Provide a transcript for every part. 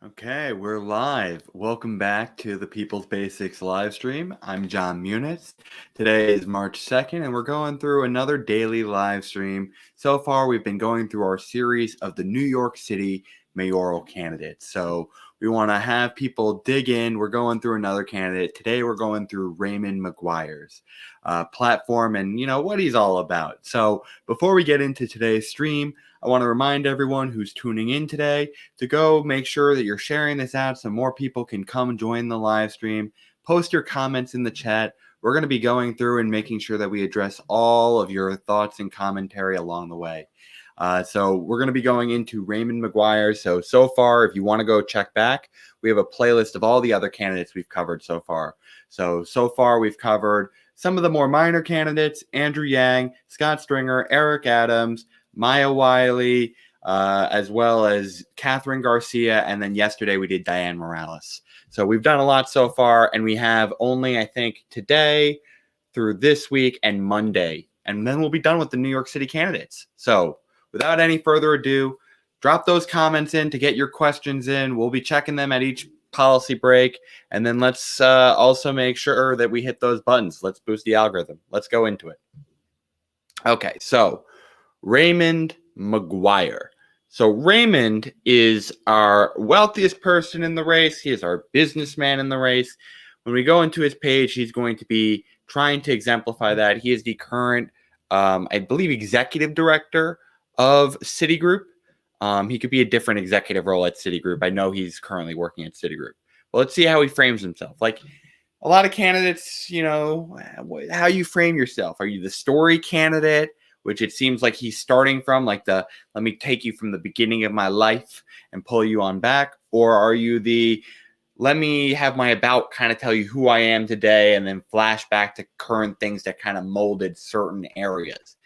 Okay, we're live. Welcome back to the People's Basics live stream. I'm John Muniz. Today is March 2nd, and we're going through another daily live stream. So far, we've been going through our series of the New York City mayoral candidates. So we want to have people dig in. We're going through another candidate. Today, we're going through Raymond McGuire's platform and, what he's all about. So before we get into today's stream, I want to remind everyone who's tuning in today to go make sure that you're sharing this out so more people can come join the live stream. Post your comments in the chat. We're going to be going through and making sure that we address all of your thoughts and commentary along the way. So we're going to be going into Raymond McGuire. So far, if you want to go check back, we have a playlist of all the other candidates we've covered so far. So far, we've covered some of the more minor candidates: Andrew Yang, Scott Stringer, Eric Adams, Maya Wiley, as well as Catherine Garcia, and then yesterday we did Diane Morales. So we've done a lot so far, and we have only, I think, today through this week and Monday, and then we'll be done with the New York City candidates. So without any further ado, drop those comments in to get your questions in. We'll be checking them at each policy break, and then let's also make sure that we hit those buttons. Let's boost the algorithm. Let's go into it. Okay, so Raymond McGuire. So Raymond is our wealthiest person in the race. He is our businessman in the race. When we go into his page, he's going to be trying to exemplify that. He is the current, I believe, executive director of Citigroup. He could be a different executive role at Citigroup. I know he's currently working at Citigroup. Well, let's see how he frames himself. Like a lot of candidates, how you frame yourself. Are you the story candidate, which it seems like he's starting from, like let me take you from the beginning of my life and pull you on back? Or are you the, let me have my about kind of tell you who I am today and then flash back to current things that kind of molded certain areas?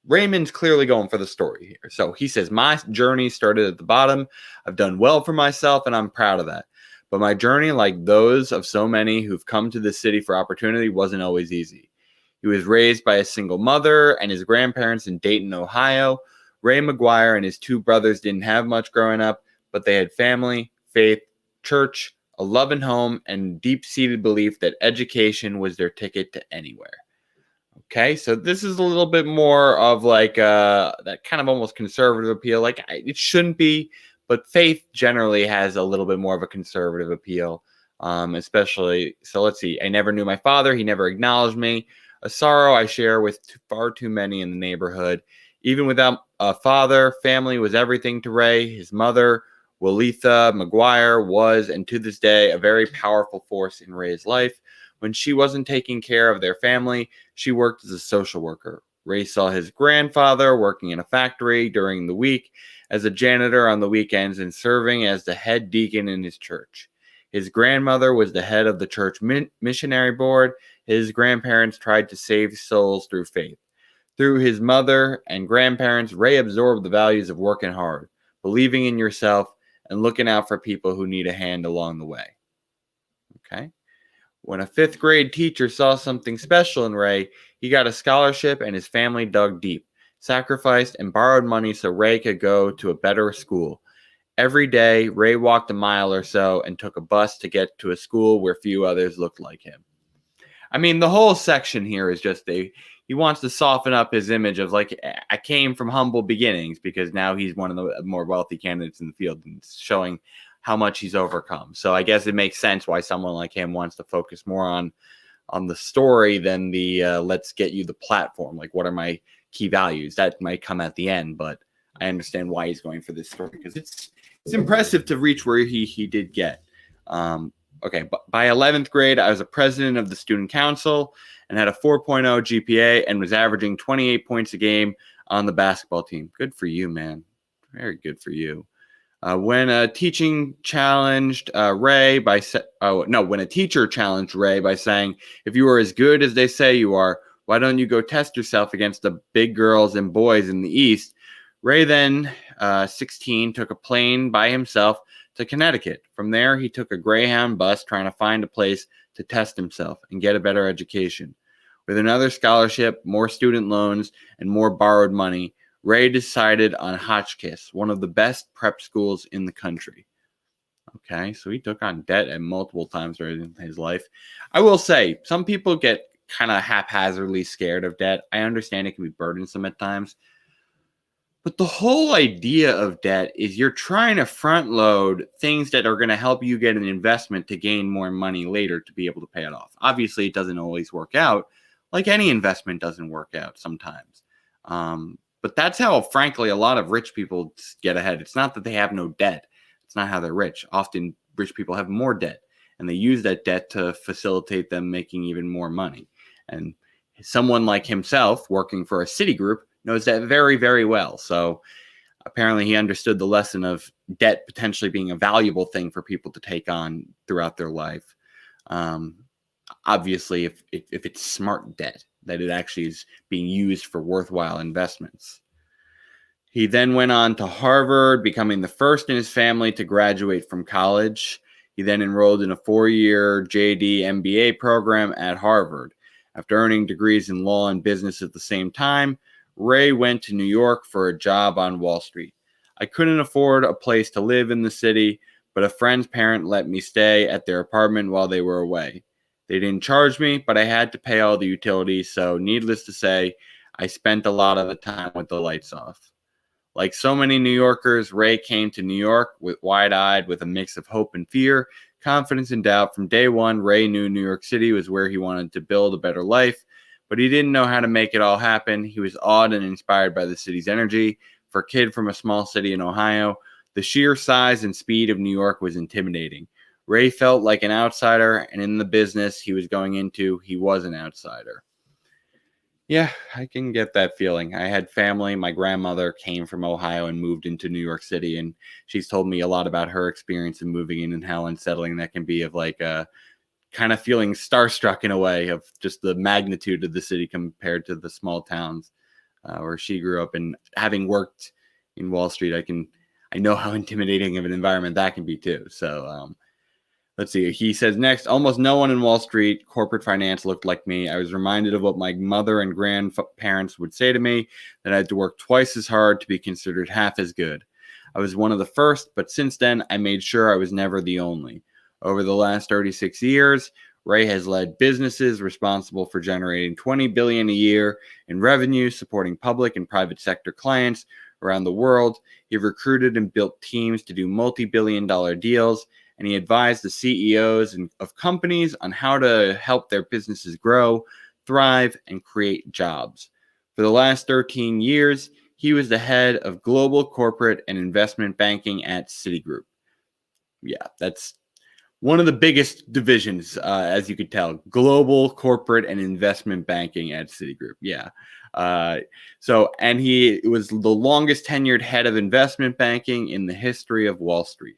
Raymond's clearly going for the story here. So he says, my journey started at the bottom. I've done well for myself, and I'm proud of that. But my journey, like those of so many who've come to the city for opportunity, wasn't always easy. He was raised by a single mother and his grandparents in Dayton, Ohio. Ray McGuire and his two brothers didn't have much growing up, but they had family, faith, church, a loving home, and deep-seated belief that education was their ticket to anywhere. Okay, so this is a little bit more of like that kind of almost conservative appeal. Like it shouldn't be, but faith generally has a little bit more of a conservative appeal, especially. So let's see. I never knew my father. He never acknowledged me. A sorrow I share with far too many in the neighborhood. Even without a father, family was everything to Ray. His mother, Walitha McGuire, was, and to this day, a very powerful force in Ray's life. When she wasn't taking care of their family, she worked as a social worker. Ray saw his grandfather working in a factory during the week, as a janitor on the weekends, and serving as the head deacon in his church. His grandmother was the head of the church missionary board. His grandparents tried to save souls through faith. Through his mother and grandparents, Ray absorbed the values of working hard, believing in yourself, and looking out for people who need a hand along the way. Okay? When a fifth grade teacher saw something special in Ray, he got a scholarship and his family dug deep, sacrificed and borrowed money so Ray could go to a better school. Every day, Ray walked a mile or so and took a bus to get to a school where few others looked like him. I mean, the whole section here is just he wants to soften up his image of like, I came from humble beginnings, because now he's one of the more wealthy candidates in the field and showing how much he's overcome. So I guess it makes sense why someone like him wants to focus more on the story than the let's get you the platform. Like, what are my key values? That might come at the end, but I understand why he's going for this story, because it's impressive to reach where he did get. Okay, by 11th grade, I was a president of the student council and had a 4.0 GPA and was averaging 28 points a game on the basketball team. Good for you, man. Very good for you. When a teacher challenged Ray by saying, if you are as good as they say you are, why don't you go test yourself against the big girls and boys in the East? Ray then, 16, took a plane by himself to Connecticut. From there, he took a Greyhound bus trying to find a place to test himself and get a better education. With another scholarship, more student loans, and more borrowed money, Ray decided on Hotchkiss, one of the best prep schools in the country. Okay, so he took on debt at multiple times during his life. I will say, some people get kind of haphazardly scared of debt. I understand it can be burdensome at times, but the whole idea of debt is you're trying to front load things that are going to help you get an investment to gain more money later to be able to pay it off. Obviously, it doesn't always work out. Like any investment doesn't work out sometimes. But that's how, frankly, a lot of rich people get ahead. It's not that they have no debt. It's not how they're rich. Often, rich people have more debt, and they use that debt to facilitate them making even more money. And someone like himself, working for a Citigroup, knows that very, very well. So apparently he understood the lesson of debt potentially being a valuable thing for people to take on throughout their life. Obviously, if it's smart debt, that it actually is being used for worthwhile investments. He then went on to Harvard, becoming the first in his family to graduate from college. He then enrolled in a 4-year JD MBA program at Harvard. After earning degrees in law and business at the same time, Ray went to New York for a job on Wall Street. I couldn't afford a place to live in the city, but a friend's parent let me stay at their apartment while they were away. They didn't charge me, but I had to pay all the utilities, so needless to say, I spent a lot of the time with the lights off. Like so many New Yorkers, Ray came to New York with wide-eyed with a mix of hope and fear, confidence and doubt. From day one, Ray knew New York City was where he wanted to build a better life, but he didn't know how to make it all happen. He was awed and inspired by the city's energy. For a kid from a small city in Ohio, the sheer size and speed of New York was intimidating. Ray felt like an outsider, and in the business he was going into, he was an outsider. Yeah, I can get that feeling. I had family. My grandmother came from Ohio and moved into New York City, and she's told me a lot about her experience in moving in and how unsettling that can be, of like kind of feeling starstruck in a way of just the magnitude of the city compared to the small towns where she grew up. And having worked in Wall Street, I know how intimidating of an environment that can be too. So let's see. He says next, almost no one in Wall Street corporate finance looked like me. I was reminded of what my mother and grandparents would say to me, that I had to work twice as hard to be considered half as good. I was one of the first, but since then, I made sure I was never the only. Over the last 36 years, Ray has led businesses responsible for generating $20 billion a year in revenue, supporting public and private sector clients around the world. He recruited and built teams to do multi-billion-dollar deals, and he advised the CEOs of companies on how to help their businesses grow, thrive, and create jobs. For the last 13 years, he was the head of global corporate and investment banking at Citigroup. Yeah, that's one of the biggest divisions, as you could tell, global corporate and investment banking at Citigroup. Yeah. And he was the longest tenured head of investment banking in the history of Wall Street.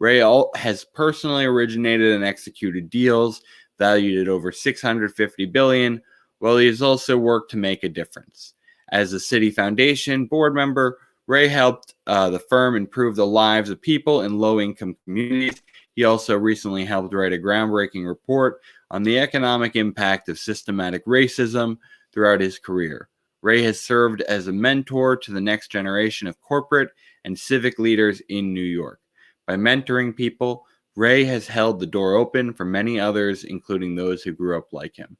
Ray has personally originated and executed deals valued at over $650 billion, while he has also worked to make a difference. As a Citi Foundation board member, Ray helped the firm improve the lives of people in low-income communities. He also recently helped write a groundbreaking report on the economic impact of systematic racism throughout his career. Ray has served as a mentor to the next generation of corporate and civic leaders in New York. By mentoring people, Ray has held the door open for many others, including those who grew up like him.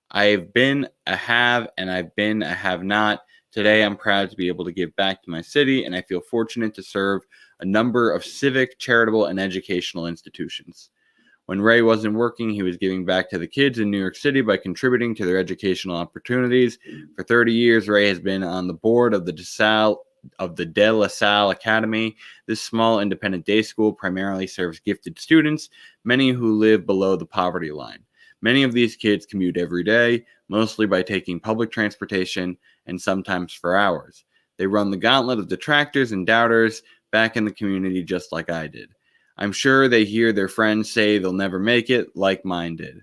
I have been a have and I've been a have not. Today, I'm proud to be able to give back to my city, and I feel fortunate to serve a number of civic, charitable, and educational institutions. When Ray wasn't working, he was giving back to the kids in New York City by contributing to their educational opportunities. For 30 years, Ray has been on the board of the De La Salle Academy. This small independent day school primarily serves gifted students, many who live below the poverty line. Many of these kids commute every day, mostly by taking public transportation and sometimes for hours. They run the gauntlet of detractors and doubters back in the community just like I did. I'm sure they hear their friends say they'll never make it like mine did.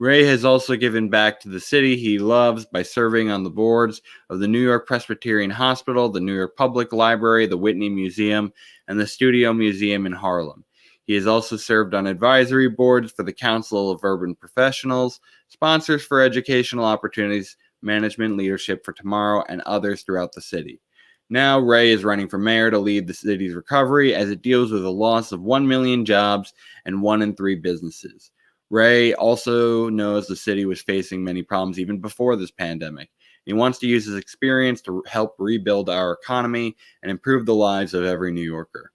Ray has also given back to the city he loves by serving on the boards of the New York Presbyterian Hospital, the New York Public Library, the Whitney Museum, and the Studio Museum in Harlem. He has also served on advisory boards for the Council of Urban Professionals, Sponsors for Educational Opportunities, Management Leadership for Tomorrow, and others throughout the city. Now Ray is running for mayor to lead the city's recovery as it deals with a loss of 1 million jobs and 1 in 3 businesses. Ray also knows the city was facing many problems even before this pandemic. He wants to use his experience to help rebuild our economy and improve the lives of every New Yorker.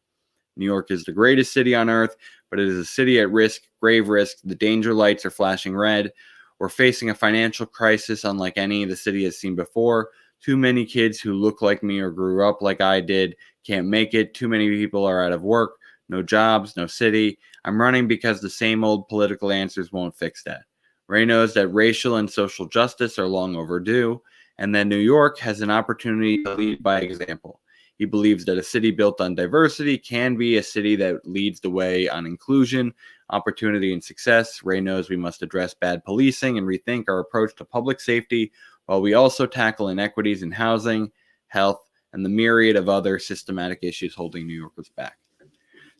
New York is the greatest city on earth, but it is a city at risk, grave risk. The danger lights are flashing red. We're facing a financial crisis unlike any the city has seen before. Too many kids who look like me or grew up like I did can't make it. Too many people are out of work. No jobs, no city. I'm running because the same old political answers won't fix that. Ray knows that racial and social justice are long overdue, and that New York has an opportunity to lead by example. He believes that a city built on diversity can be a city that leads the way on inclusion, opportunity, and success. Ray knows we must address bad policing and rethink our approach to public safety, while we also tackle inequities in housing, health, and the myriad of other systematic issues holding New Yorkers back.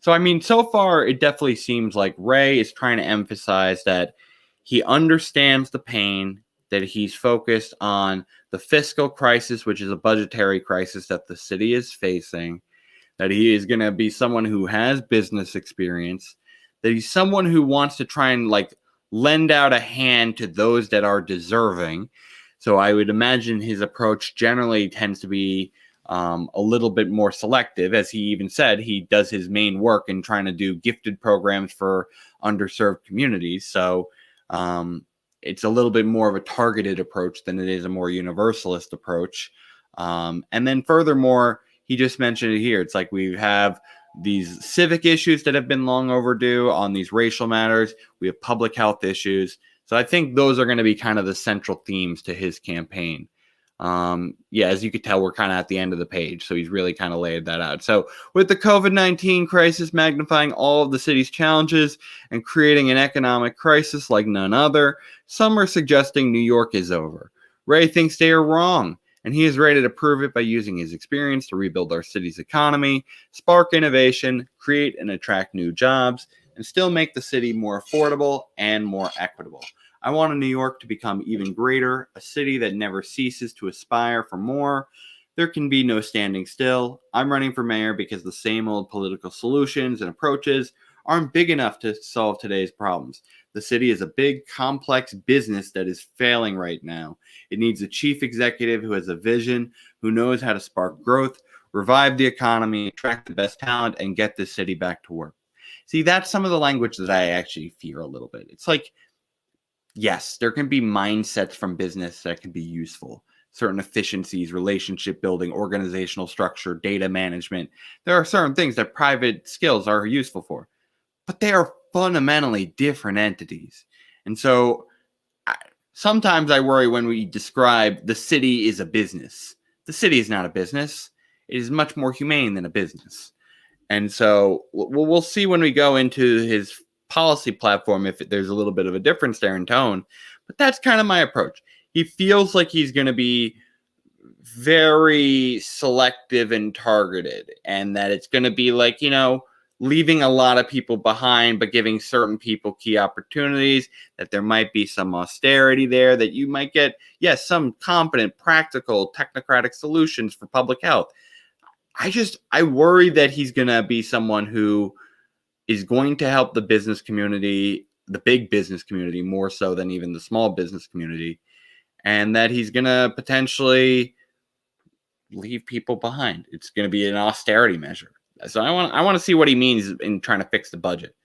So, I mean, so far, it definitely seems like Ray is trying to emphasize that he understands the pain, that he's focused on the fiscal crisis, which is a budgetary crisis that the city is facing, that he is going to be someone who has business experience, that he's someone who wants to try and lend out a hand to those that are deserving. So I would imagine his approach generally tends to be a little bit more selective. As he even said, he does his main work in trying to do gifted programs for underserved communities. So it's a little bit more of a targeted approach than it is a more universalist approach. And then furthermore, he just mentioned it here. It's like we have these civic issues that have been long overdue on these racial matters. We have public health issues. So I think those are going to be kind of the central themes to his campaign. As you could tell, we're kind of at the end of the page. So he's really kind of laid that out. So with the COVID-19 crisis magnifying all of the city's challenges and creating an economic crisis like none other, some are suggesting New York is over. Ray thinks they are wrong, and he is ready to prove it by using his experience to rebuild our city's economy, spark innovation, create and attract new jobs, and still make the city more affordable and more equitable. I want New York to become even greater, a city that never ceases to aspire for more. There can be no standing still. I'm running for mayor because the same old political solutions and approaches aren't big enough to solve today's problems. The city is a big, complex business that is failing right now. It needs a chief executive who has a vision, who knows how to spark growth, revive the economy, attract the best talent, and get this city back to work. See, that's some of the language that I actually fear a little bit. It's like, yes, there can be mindsets from business that can be useful. Certain efficiencies, relationship building, organizational structure, data management. There are certain things that private skills are useful for, but they are fundamentally different entities. And so sometimes I worry when we describe the city is a business. The city is not a business. It is much more humane than a business. And so we'll see when we go into his policy platform if there's a little bit of a difference there in tone. But that's kind of my approach. He feels like he's going to be very selective and targeted, and that it's going to be like, leaving a lot of people behind, but giving certain people key opportunities, that there might be some austerity there, that you might get, yes, some competent, practical, technocratic solutions for public health. I worry that he's going to be someone who is going to help the business community, the big business community, more so than even the small business community, and that he's going to potentially leave people behind. It's going to be an austerity measure. So I want to see what he means in trying to fix the budget.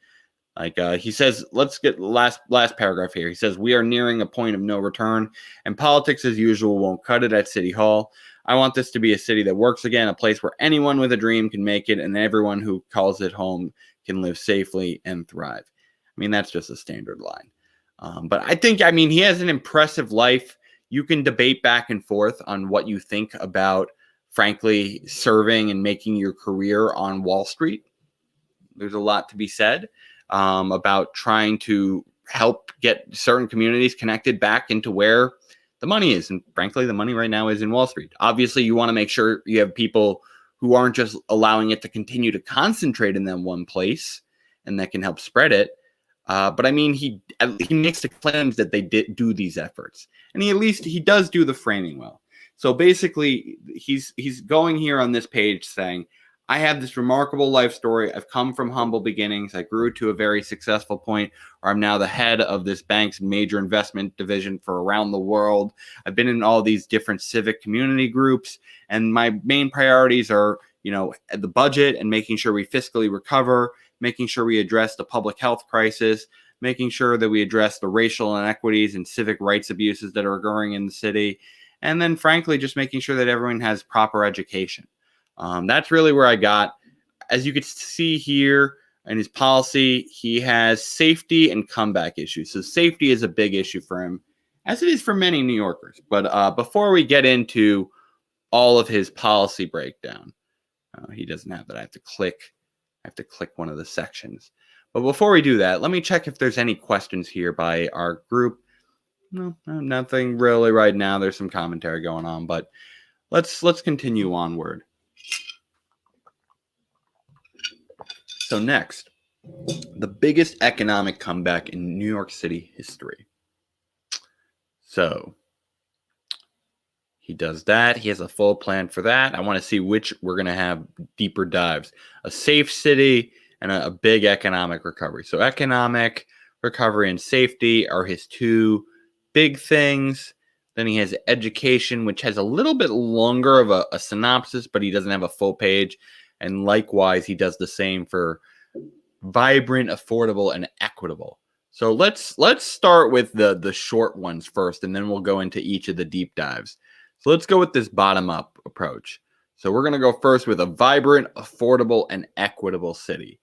He says, let's get last paragraph here. He says, we are nearing a point of no return, and politics as usual won't cut it at City Hall. I want this to be a city that works again, a place where anyone with a dream can make it, and everyone who calls it home can live safely and thrive. I mean, that's just a standard line. But I think, he has an impressive life. You can debate back and forth on what you think about, frankly, serving and making your career on Wall Street. There's a lot to be said about trying to help get certain communities connected back into where the money is. And frankly, the money right now is in Wall Street. Obviously, you want to make sure you have people who aren't just allowing it to continue to concentrate in that one place, and that can help spread it. But he makes the claims that they do these efforts, and he does do the framing well. So basically, he's going here on this page saying, I have this remarkable life story. I've come from humble beginnings. I grew to a very successful point where I'm now the head of this bank's major investment division for around the world. I've been in all these different civic community groups, and my main priorities are, the budget and making sure we fiscally recover, making sure we address the public health crisis, making sure that we address the racial inequities and civic rights abuses that are occurring in the city, and then, frankly, just making sure that everyone has proper education. That's really where I got. As you can see here in his policy, he has safety and comeback issues. So safety is a big issue for him, as it is for many New Yorkers. But before we get into all of his policy breakdown, he doesn't have that. I have to click one of the sections. But before we do that, let me check if there's any questions here by our group. No, nothing really right now. There's some commentary going on, but let's continue onward. So next, the biggest economic comeback in New York City history. So he does that. He has a full plan for that. I want to see which we're going to have deeper dives. A safe city and a big economic recovery. So economic recovery and safety are his two big things. Then he has education, which has a little bit longer of a synopsis, but he doesn't have a full page. And likewise, he does the same for vibrant, affordable, and equitable. So let's start with the short ones first, and then we'll go into each of the deep dives. So let's go with this bottom-up approach. So we're going to go first with a vibrant, affordable, and equitable city.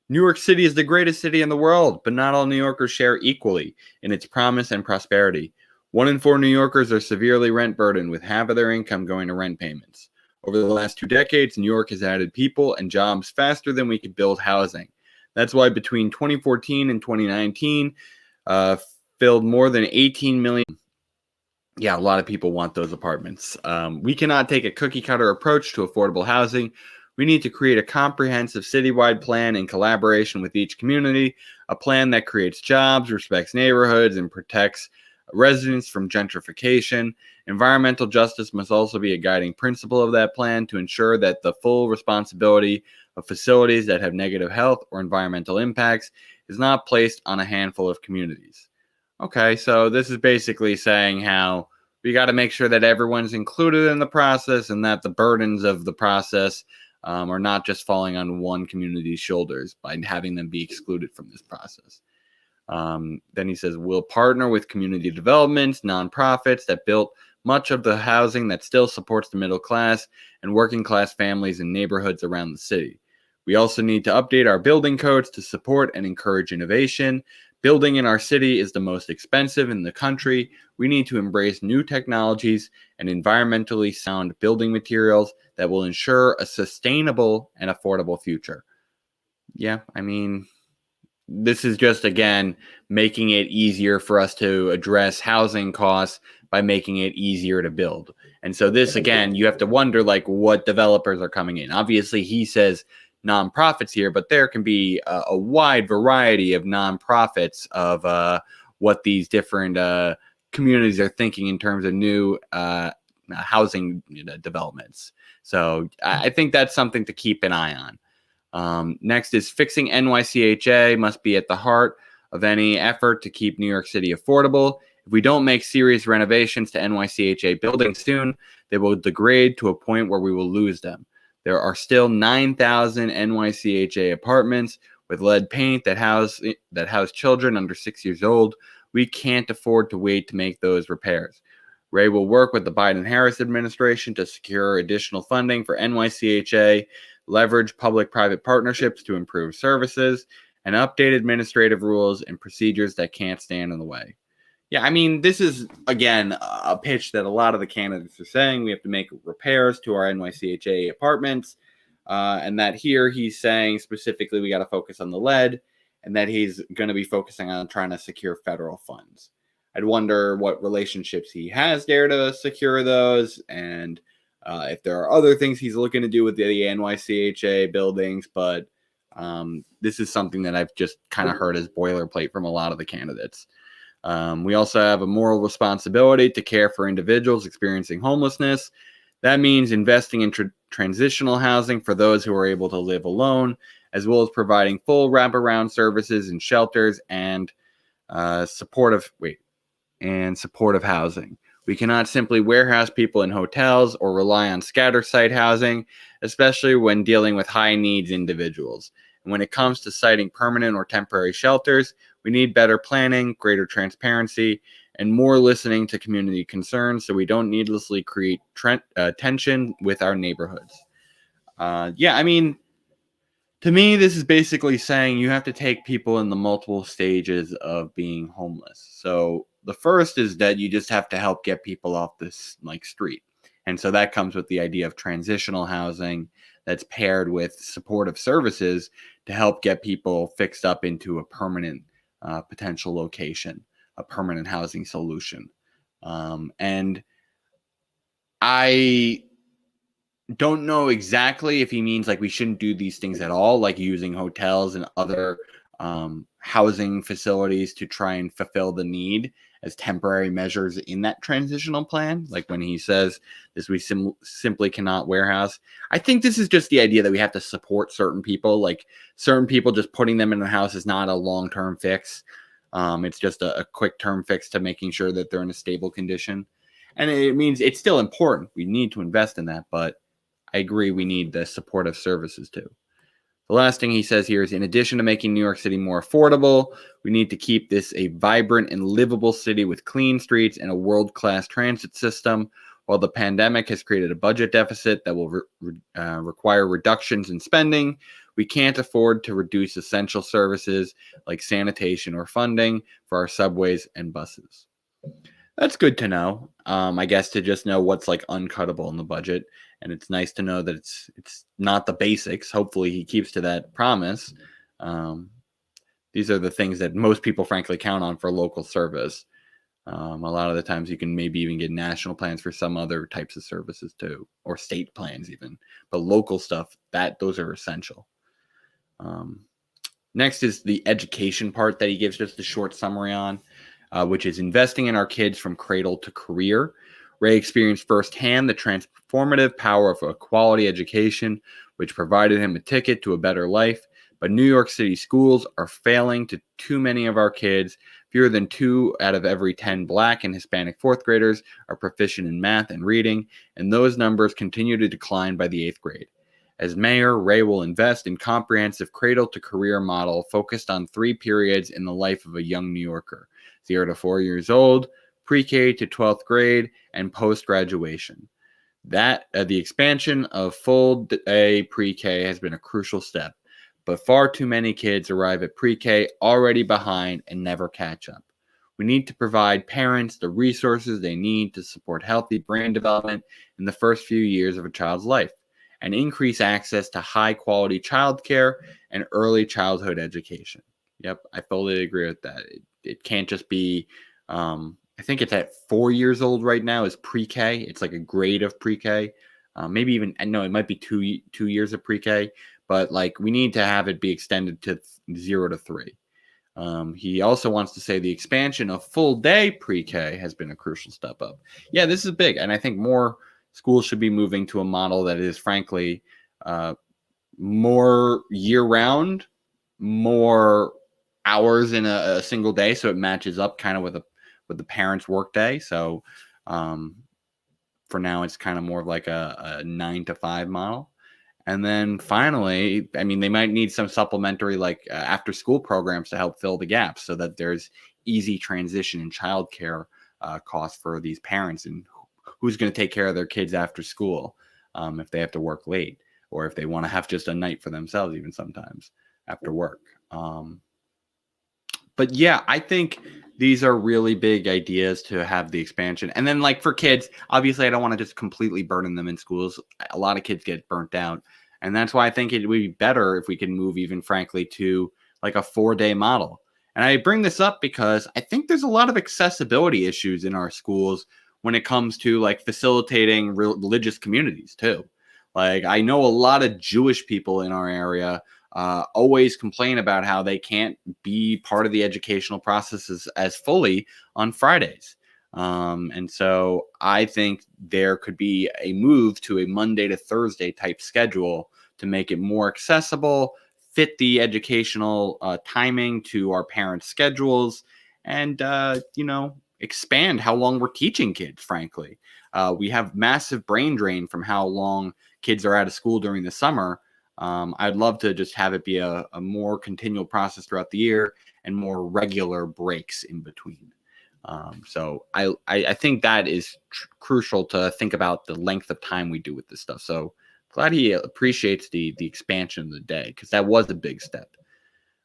New York City is the greatest city in the world, but not all New Yorkers share equally in its promise and prosperity. 1 in 4 New Yorkers are severely rent burdened, with half of their income going to rent payments. Over the last 2 decades, New York has added people and jobs faster than we could build housing. That's why between 2014 and 2019, filled more than 18 million. Yeah, a lot of people want those apartments. We cannot take a cookie-cutter approach to affordable housing. We need to create a comprehensive citywide plan in collaboration with each community, a plan that creates jobs, respects neighborhoods, and protects residents from gentrification. Environmental justice must also be a guiding principle of that plan to ensure that the full responsibility of facilities that have negative health or environmental impacts is not placed on a handful of communities. Okay, so this is basically saying how we got to make sure that everyone's included in the process and that the burdens of the process are not just falling on one community's shoulders by having them be excluded from this process. Then he says, we'll partner with community developments, nonprofits that built much of the housing that still supports the middle class and working class families in neighborhoods around the city. We also need to update our building codes to support and encourage innovation. Building in our city is the most expensive in the country. We need to embrace new technologies and environmentally sound building materials that will ensure a sustainable and affordable future. Yeah, I mean, this is just, again, making it easier for us to address housing costs by making it easier to build. And so this, again, you have to wonder, like, what developers are coming in. Obviously, he says nonprofits here, but there can be a wide variety of nonprofits of what these different communities are thinking in terms of new housing developments. So I think that's something to keep an eye on. Next is fixing NYCHA must be at the heart of any effort to keep New York City affordable. If we don't make serious renovations to NYCHA buildings soon, they will degrade to a point where we will lose them. There are still 9,000 NYCHA apartments with lead paint that house children under 6 years old. We can't afford to wait to make those repairs. Ray will work with the Biden-Harris administration to secure additional funding for NYCHA, leverage public-private partnerships to improve services, and update administrative rules and procedures that can't stand in the way. Yeah, I mean, this is, again, a pitch that a lot of the candidates are saying. We have to make repairs to our NYCHA apartments, and that here he's saying specifically we got to focus on the lead, and that he's going to be focusing on trying to secure federal funds. I'd wonder what relationships he has there to secure those, and if there are other things he's looking to do with the NYCHA buildings, but this is something that I've just kind of heard as boilerplate from a lot of the candidates. We also have a moral responsibility to care for individuals experiencing homelessness. That means investing in transitional housing for those who are able to live alone, as well as providing full wraparound services and shelters and supportive housing. We cannot simply warehouse people in hotels or rely on scatter site housing, especially when dealing with high needs individuals. And when it comes to siting permanent or temporary shelters, we need better planning, greater transparency, and more listening to community concerns so we don't needlessly create tension with our neighborhoods. To me, this is basically saying you have to take people in the multiple stages of being homeless. So the first is that you just have to help get people off this street. And so that comes with the idea of transitional housing that's paired with supportive services to help get people fixed up into a permanent potential location, a permanent housing solution. And I don't know exactly if he means we shouldn't do these things at all, like using hotels and other housing facilities to try and fulfill the need as temporary measures in that transitional plan. Like when he says this, we simply cannot warehouse. I think this is just the idea that we have to support certain people. Like certain people, just putting them in a house is not a long-term fix. It's just a quick-term fix to making sure that they're in a stable condition. And it means it's still important. We need to invest in that, but I agree we need the supportive services too. The last thing he says here is, in addition to making New York City more affordable, we need to keep this a vibrant and livable city with clean streets and a world-class transit system. While the pandemic has created a budget deficit that will require reductions in spending, we can't afford to reduce essential services like sanitation or funding for our subways and buses. That's good to know. I guess to just know what's uncuttable in the budget. And it's nice to know that it's not the basics. Hopefully he keeps to that promise. These are the things that most people frankly count on for local service. A lot of the times you can maybe even get national plans for some other types of services too, or state plans even. But local stuff, those are essential. Next is the education part that he gives just a short summary on, which is investing in our kids from cradle to career. Ray experienced firsthand the transformative power of a quality education, which provided him a ticket to a better life. But New York City schools are failing to too many of our kids. Fewer than 2 out of every 10 Black and Hispanic fourth graders are proficient in math and reading, and those numbers continue to decline by the 8th grade. As mayor, Ray will invest in comprehensive cradle-to-career model focused on 3 periods in the life of a young New Yorker: 0 to 4 years old, pre-K to 12th grade, and post-graduation. The expansion of full-day pre-K has been a crucial step, but far too many kids arrive at pre-K already behind and never catch up. We need to provide parents the resources they need to support healthy brain development in the first few years of a child's life, and increase access to high-quality childcare and early childhood education. Yep, I fully agree with that. It can't just be, I think it's at 4 years old right now is pre-K. It's like a grade of pre-K. Maybe even, no, it might be 2 years of pre-K, but we need to have it be extended to 0 to 3. He also wants to say the expansion of full day pre-K has been a crucial step up. Yeah, this is big. And I think more schools should be moving to a model that is frankly more year-round, more hours in a single day, so it matches up kind of with the parents' work day. So for now, it's kind of more of a 9 to 5 model. And then finally, I mean, they might need some supplementary after-school programs to help fill the gaps so that there's easy transition in childcare costs for these parents, and who's going to take care of their kids after school if they have to work late, or if they want to have just a night for themselves even sometimes after work. But yeah, I think these are really big ideas to have the expansion. And then for kids, obviously I don't want to just completely burden them in schools. A lot of kids get burnt out. And that's why I think it would be better if we could move even frankly to a 4-day model. And I bring this up because I think there's a lot of accessibility issues in our schools when it comes to facilitating religious communities too. I know a lot of Jewish people in our area always complain about how they can't be part of the educational process as fully on Fridays. And so I think there could be a move to a Monday to Thursday type schedule to make it more accessible, fit the educational timing to our parents' schedules, and expand how long we're teaching kids. Frankly, we have massive brain drain from how long kids are out of school during the summer. I'd love to just have it be a more continual process throughout the year and more regular breaks in between. So I think that is crucial to think about the length of time we do with this stuff. So glad he appreciates the expansion of the day, because that was a big step.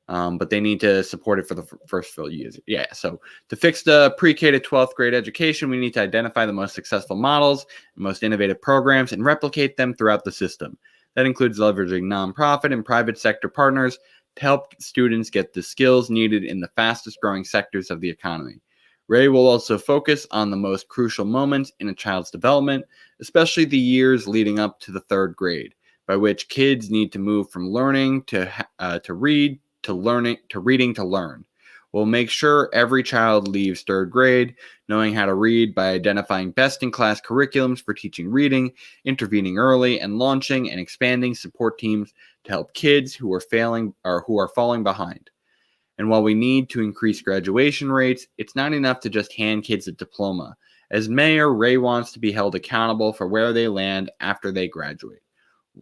But they need to support it for the first few years. Yeah. So to fix the pre-K to 12th grade education, we need to identify the most successful models, most innovative programs, and replicate them throughout the system. That includes leveraging nonprofit and private sector partners to help students get the skills needed in the fastest growing sectors of the economy. Ray will also focus on the most crucial moments in a child's development, especially the years leading up to the third grade, by which kids need to move from learning to read, to learning, to reading, to learn. We'll make sure every child leaves third grade knowing how to read by identifying best-in-class curriculums for teaching reading, intervening early, and launching and expanding support teams to help kids who are failing or who are falling behind. And while we need to increase graduation rates, it's not enough to just hand kids a diploma. As mayor, Ray wants to be held accountable for where they land after they graduate,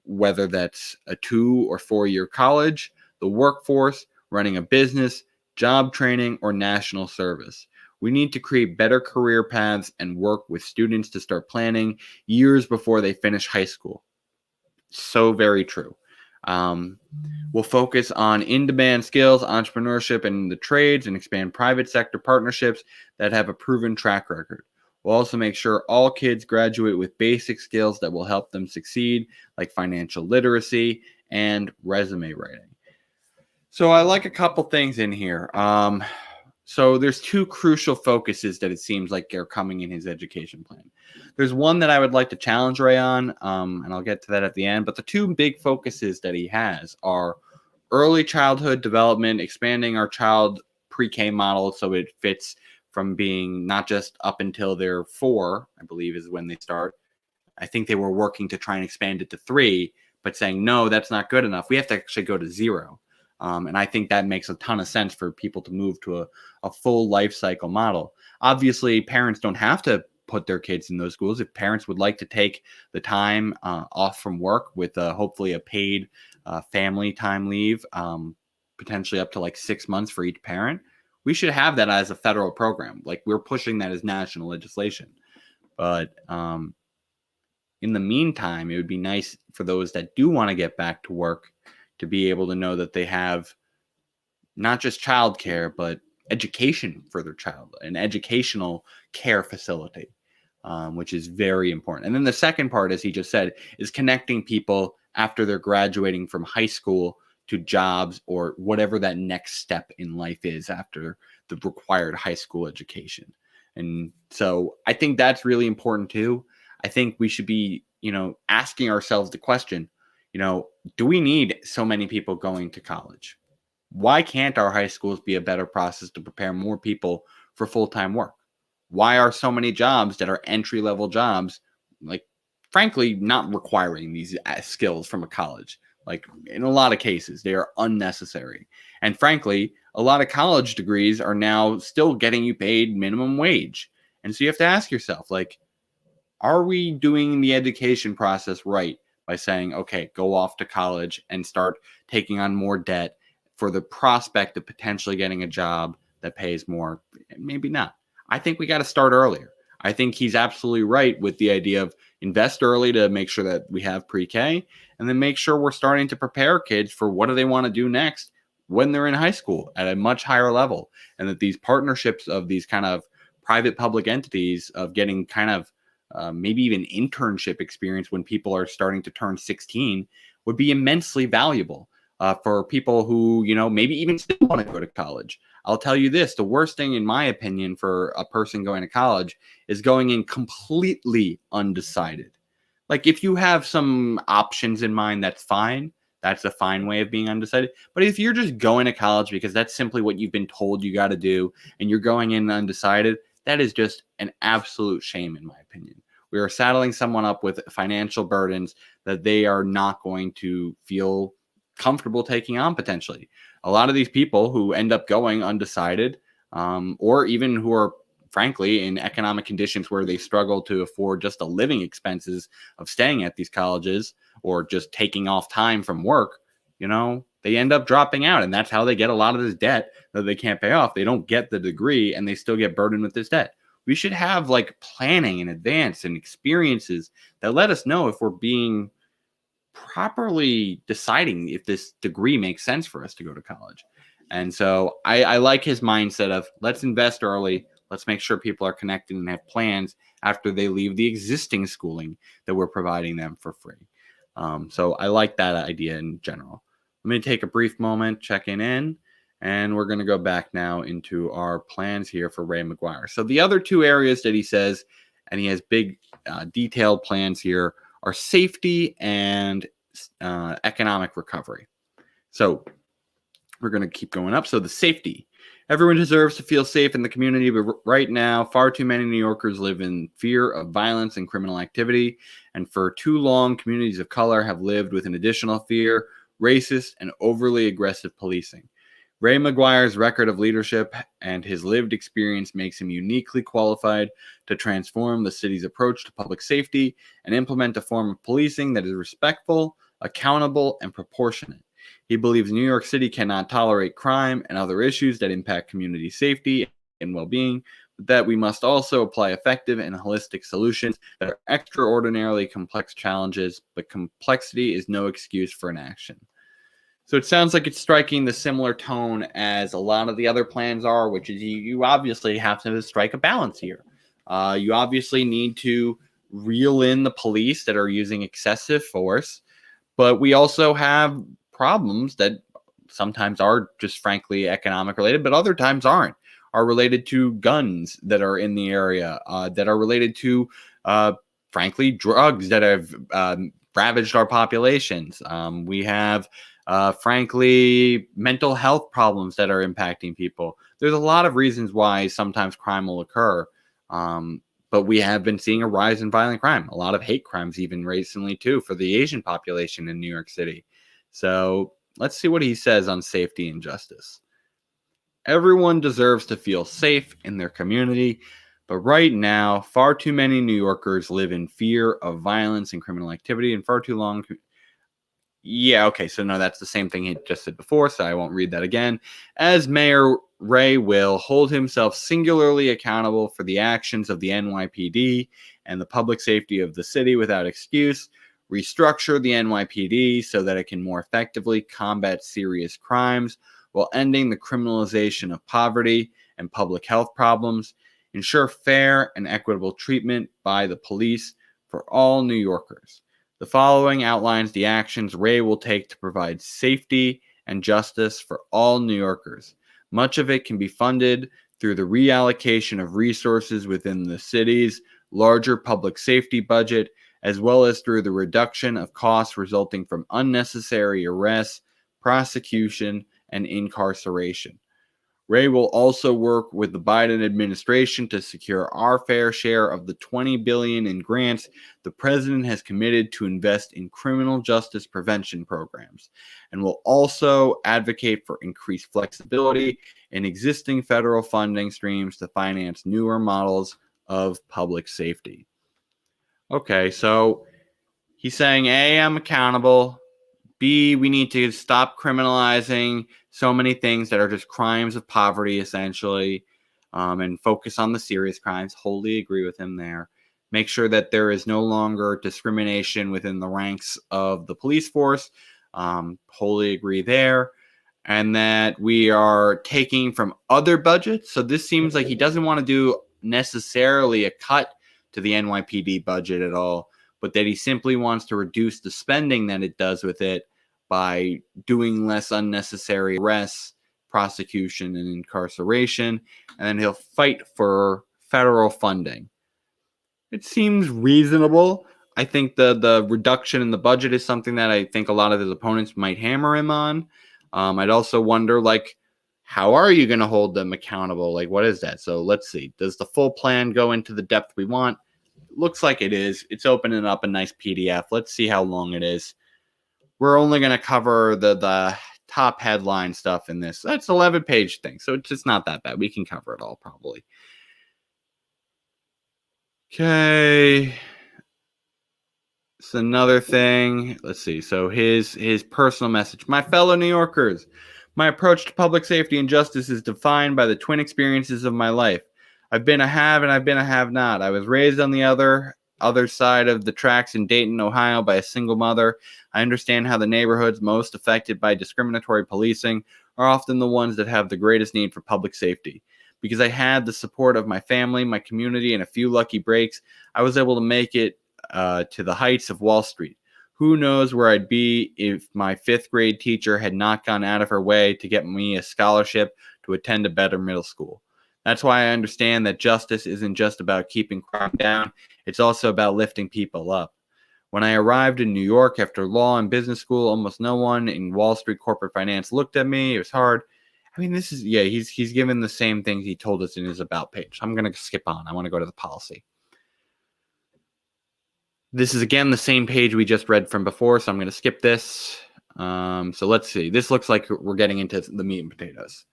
whether that's a 2 or 4 year college, the workforce, running a business, job training, or national service. We need to create better career paths and work with students to start planning years before they finish high school. So very true. We'll focus on in-demand skills, entrepreneurship, and the trades, and expand private sector partnerships that have a proven track record. We'll also make sure all kids graduate with basic skills that will help them succeed, like financial literacy and resume writing. So I like a couple things in here. So there's two crucial focuses that it seems like are coming in his education plan. There's one that I would like to challenge Ray on, and I'll get to that at the end. But the two big focuses that he has are early childhood development, expanding our child pre-K model so it fits from being not just up until they're 4, I believe is when they start. I think they were working to try and expand it to 3, but saying, no, that's not good enough. We have to actually go to 0. And I think that makes a ton of sense for people to move to a full life cycle model. Obviously, parents don't have to put their kids in those schools. If parents would like to take the time off from work with hopefully a paid family time leave, potentially up to like 6 months for each parent, we should have that as a federal program. Like, we're pushing that as national legislation. But in the meantime, it would be nice for those that do want to get back to work to be able to know that they have not just childcare, but education for their child, an educational care facility, which is very important. And then the second part, as he just said, is connecting people after they're graduating from high school to jobs or whatever that next step in life is after the required high school education. And so I think that's really important too. I think we should be, asking ourselves the question, do we need so many people going to college? Why can't our high schools be a better process to prepare more people for full-time work? Why are so many jobs that are entry-level jobs, like, frankly, not requiring these skills from a college? Like, in a lot of cases, they are unnecessary. And frankly, a lot of college degrees are now still getting you paid minimum wage. And so you have to ask yourself, like, are we doing the education process right by saying, okay, go off to college and start taking on more debt for the prospect of potentially getting a job that pays more? Maybe not. I think we got to start earlier. I think he's absolutely right with the idea of invest early to make sure that we have pre-K, and then make sure we're starting to prepare kids for what do they want to do next when they're in high school at a much higher level. And that these partnerships of these kind of private public entities of getting kind of maybe even internship experience when people are starting to turn 16 would be immensely valuable for people who, maybe even still want to go to college. I'll tell you this, the worst thing, in my opinion, for a person going to college is going in completely undecided. Like, if you have some options in mind, that's fine. That's a fine way of being undecided. But if you're just going to college because that's simply what you've been told you got to do, and you're going in undecided, that is just an absolute shame, in my opinion. We are saddling someone up with financial burdens that they are not going to feel comfortable taking on potentially. A lot of these people who end up going undecided, or even who are frankly in economic conditions where they struggle to afford just the living expenses of staying at these colleges or just taking off time from work, they end up dropping out. And that's how they get a lot of this debt that they can't pay off. They don't get the degree and they still get burdened with this debt. We should have like planning in advance and experiences that let us know if we're being properly deciding if this degree makes sense for us to go to college. And so I like his mindset of let's invest early. Let's make sure people are connected and have plans after they leave the existing schooling that we're providing them for free. So I like that idea in general. Let me take a brief moment, checking in, and we're going to go back now into our plans here for Ray McGuire. So the other two areas that he says, and he has big detailed plans here, are safety and economic recovery. So we're going to keep going up. So the safety. Everyone deserves to feel safe in the community, but right now, far too many New Yorkers live in fear of violence and criminal activity. And for too long, communities of color have lived with an additional fear, racist and overly aggressive policing. Ray McGuire's record of leadership and his lived experience makes him uniquely qualified to transform the city's approach to public safety and implement a form of policing that is respectful, accountable, and proportionate. He believes New York City cannot tolerate crime and other issues that impact community safety and well-being, but that we must also apply effective and holistic solutions that are extraordinarily complex challenges, but complexity is no excuse for inaction. So it sounds like it's striking the similar tone as a lot of the other plans are, which is you obviously have to strike a balance here. You obviously need to reel in the police that are using excessive force, but we also have problems that sometimes are just frankly economic related, but other times are related to guns that are in the area, that are related to, frankly, drugs that have ravaged our populations. We have frankly, mental health problems that are impacting people. There's a lot of reasons why sometimes crime will occur. But we have been seeing a rise in violent crime, a lot of hate crimes even recently too for the Asian population in New York City. So let's see what he says on safety and justice. Everyone deserves to feel safe in their community, but right now, far too many New Yorkers live in fear of violence and criminal activity, and far too long. Yeah, okay, so no, that's the same thing he just said before, so I won't read that again. As Mayor Ray will hold himself singularly accountable for the actions of the NYPD and the public safety of the city without excuse, restructure the NYPD so that it can more effectively combat serious crimes while ending the criminalization of poverty and public health problems, ensure fair and equitable treatment by the police for all New Yorkers. The following outlines the actions Ray will take to provide safety and justice for all New Yorkers. Much of it can be funded through the reallocation of resources within the city's larger public safety budget, as well as through the reduction of costs resulting from unnecessary arrests, prosecution, and incarceration. Ray will also work with the Biden administration to secure our fair share of the $20 billion in grants the president has committed to invest in criminal justice prevention programs, and will also advocate for increased flexibility in existing federal funding streams to finance newer models of public safety. Okay, so he's saying, A, I'm accountable. B, we need to stop criminalizing so many things that are just crimes of poverty, essentially, and focus on the serious crimes. Wholly agree with him there. Make sure that there is no longer discrimination within the ranks of the police force. Wholly agree there. And that we are taking from other budgets. So this seems like he doesn't want to do necessarily a cut to the NYPD budget at all, but that he simply wants to reduce the spending that it does with it by doing less unnecessary arrests, prosecution, and incarceration, and then he'll fight for federal funding. It seems reasonable. I think the reduction in the budget is something that I think a lot of his opponents might hammer him on. I'd also wonder, like, how are you going to hold them accountable? Like, what is that? So let's see. Does the full plan go into the depth we want? Looks like it is. It's opening up a nice PDF. Let's see how long it is. We're only going to cover the top headline stuff in this. That's 11-page thing, so it's just not that bad. We can cover it all probably. Okay. It's another thing. Let's see. So his personal message. My fellow New Yorkers, my approach to public safety and justice is defined by the twin experiences of my life. I've been a have and I've been a have not. I was raised on the other side of the tracks in Dayton, Ohio by a single mother. I understand how the neighborhoods most affected by discriminatory policing are often the ones that have the greatest need for public safety. Because I had the support of my family, my community, and a few lucky breaks, I was able to make it to the heights of Wall Street. Who knows where I'd be if my 5th grade teacher had not gone out of her way to get me a scholarship to attend a better middle school. That's why I understand that justice isn't just about keeping crime down, it's also about lifting people up. When I arrived in New York after law and business school, almost no one in Wall Street corporate finance looked at me. It was hard. I mean, this is, yeah, he's given the same things he told us in his about page. I'm going to skip on. I want to go to the policy. This is, again, the same page we just read from before, so I'm going to skip this. So let's see. This looks like we're getting into the meat and potatoes.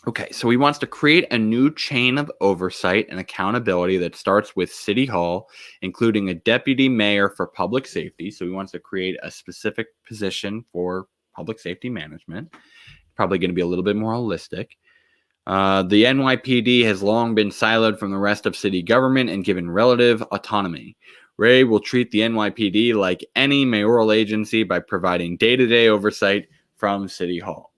Okay, so he wants to create a new chain of oversight and accountability that starts with City Hall, including a deputy mayor for public safety. So he wants to create a specific position for public safety management. Probably going to be a little bit more holistic. The NYPD has long been siloed from the rest of city government and given relative autonomy. Ray will treat the NYPD like any mayoral agency by providing day-to-day oversight from City Hall.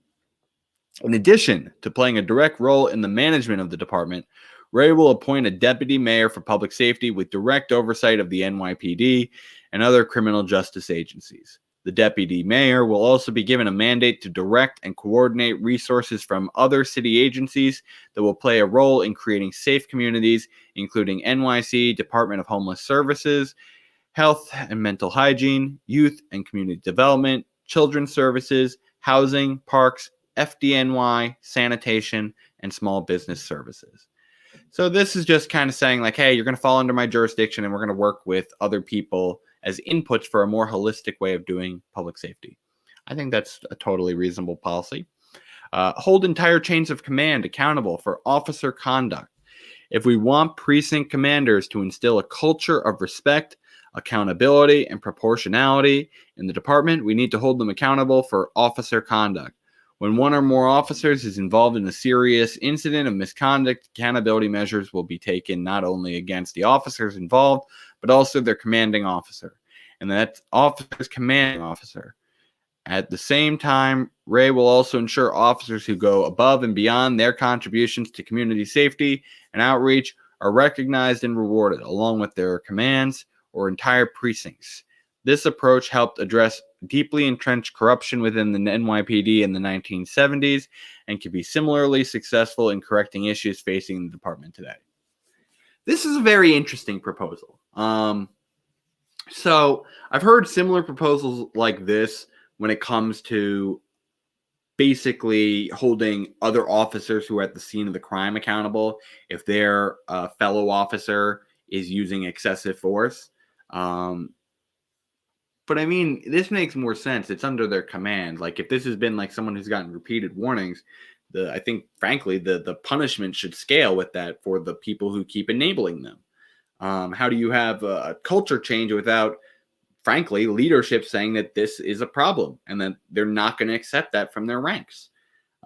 In addition to playing a direct role in the management of the department, Ray will appoint a deputy mayor for public safety with direct oversight of the NYPD and other criminal justice agencies. The deputy mayor will also be given a mandate to direct and coordinate resources from other city agencies that will play a role in creating safe communities, including NYC, Department of Homeless Services, Health and Mental Hygiene, Youth and Community Development, Children's Services, Housing, Parks, FDNY, Sanitation, and Small Business Services. So this is just kind of saying, like, hey, you're going to fall under my jurisdiction and we're going to work with other people as inputs for a more holistic way of doing public safety. I think that's a totally reasonable policy. Hold entire chains of command accountable for officer conduct. If we want precinct commanders to instill a culture of respect, accountability, and proportionality in the department, we need to hold them accountable for officer conduct. When one or more officers is involved in a serious incident of misconduct, accountability measures will be taken not only against the officers involved, but also their commanding officer. And that officer's commanding officer. At the same time, Ray will also ensure officers who go above and beyond their contributions to community safety and outreach are recognized and rewarded, along with their commands or entire precincts. This approach helped address deeply entrenched corruption within the NYPD in the 1970s and can be similarly successful in correcting issues facing the department today. This is a very interesting proposal. So I've heard similar proposals like this when it comes to basically holding other officers who are at the scene of the crime accountable if their fellow officer is using excessive force. But I mean, this makes more sense. It's under their command. Like, if this has been like someone who's gotten repeated warnings, I think, frankly, the punishment should scale with that for the people who keep enabling them. How do you have a culture change without, frankly, leadership saying that this is a problem and that they're not going to accept that from their ranks?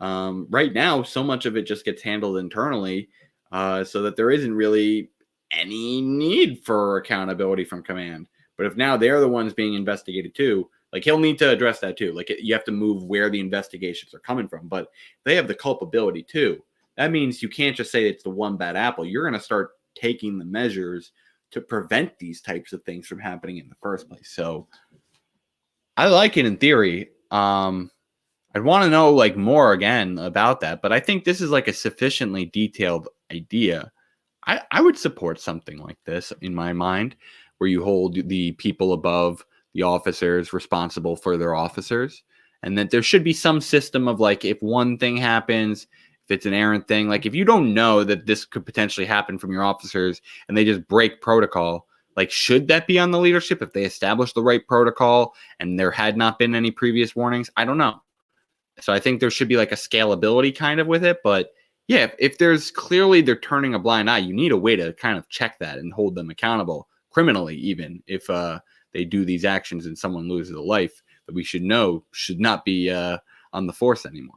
Right now, so much of it just gets handled internally, so that there isn't really any need for accountability from command. But if now they're the ones being investigated too, like, he'll need to address that too. Like, you have to move where the investigations are coming from. But they have the culpability too. That means you can't just say it's the one bad apple. You're going to start taking the measures to prevent these types of things from happening in the first place. So I like it in theory. I'd want to know like more again about that, but I think this is like a sufficiently detailed idea. I would support something like this in my mind, where you hold the people above the officers responsible for their officers, and that there should be some system of like, if one thing happens, if it's an errant thing, like if you don't know that this could potentially happen from your officers and they just break protocol, like should that be on the leadership if they establish the right protocol and there had not been any previous warnings? I don't know. So I think there should be like a scalability kind of with it. But yeah, if there's clearly they're turning a blind eye, you need a way to kind of check that and hold them accountable criminally, even if they do these actions and someone loses a life that we should know should not be on the force anymore.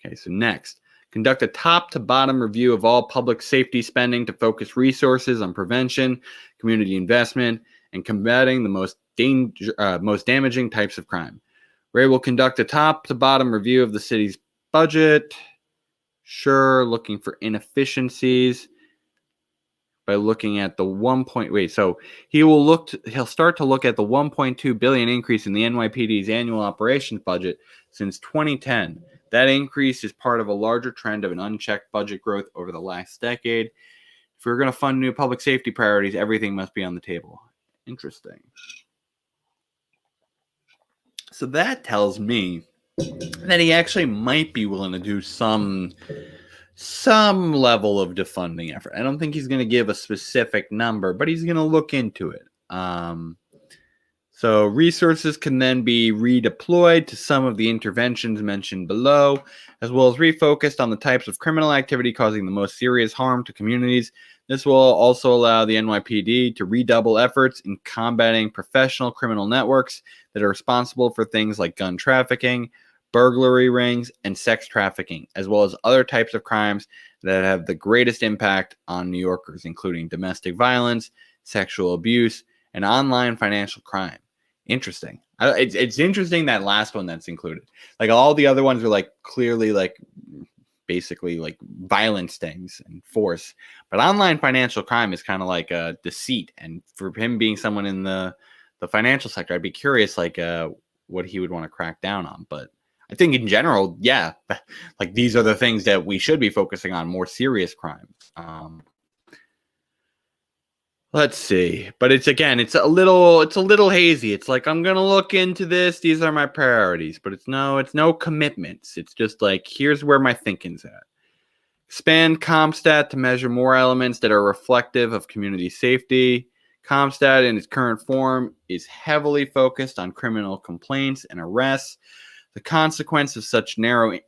Okay, so next, conduct a top to bottom review of all public safety spending to focus resources on prevention, community investment, and combating the most damaging types of crime. Ray will conduct a top to bottom review of the city's budget. Sure, looking for inefficiencies by looking at the he'll start to look at the 1.2 billion increase in the NYPD's annual operations budget since 2010. That increase is part of a larger trend of an unchecked budget growth over the last decade. If we're going to fund new public safety priorities, everything must be on the table. Interesting. So that tells me that he actually might be willing to do some level of defunding effort. I don't think he's going to give a specific number, but he's going to look into it. So resources can then be redeployed to some of the interventions mentioned below, as well as refocused on the types of criminal activity causing the most serious harm to communities. This will also allow the NYPD to redouble efforts in combating professional criminal networks that are responsible for things like gun trafficking, burglary rings, and sex trafficking, as well as other types of crimes that have the greatest impact on New Yorkers, including domestic violence, sexual abuse, and online financial crime. Interesting. It's interesting that last one that's included. Like all the other ones are like clearly like basically like violence things and force, but online financial crime is kind of like a deceit. And for him being someone in the financial sector, I'd be curious like what he would want to crack down on. But I think in general, yeah, like these are the things that we should be focusing on, more serious crimes. Let's see, but it's a little hazy. It's like, I'm gonna look into this. These are my priorities, but it's no commitments. It's just like, here's where my thinking's at. Expand CompStat to measure more elements that are reflective of community safety. CompStat in its current form is heavily focused on criminal complaints and arrests. The consequence of such narrow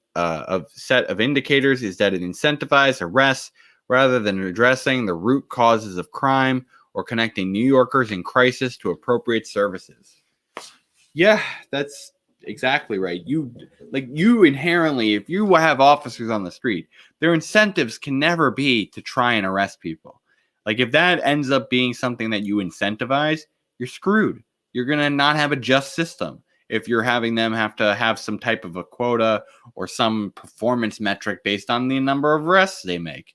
set of indicators is that it incentivizes arrests rather than addressing the root causes of crime or connecting New Yorkers in crisis to appropriate services. Yeah, that's exactly right. You inherently, if you have officers on the street, their incentives can never be to try and arrest people. Like if that ends up being something that you incentivize, you're screwed. You're going to not have a just system if you're having them have to have some type of a quota or some performance metric based on the number of arrests they make.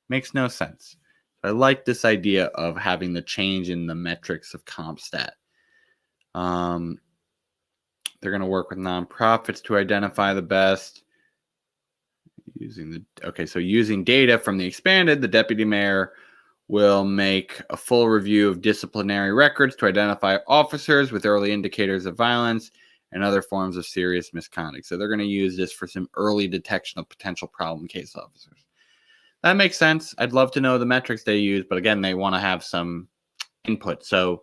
Makes no sense. I like this idea of having the change in the metrics of CompStat. They're going to work with nonprofits to identify the best. Using data from the expanded, the deputy mayor will make a full review of disciplinary records to identify officers with early indicators of violence and other forms of serious misconduct. So they're going to use this for some early detection of potential problem case officers. That makes sense. I'd love to know the metrics they use, but again, they want to have some input. So,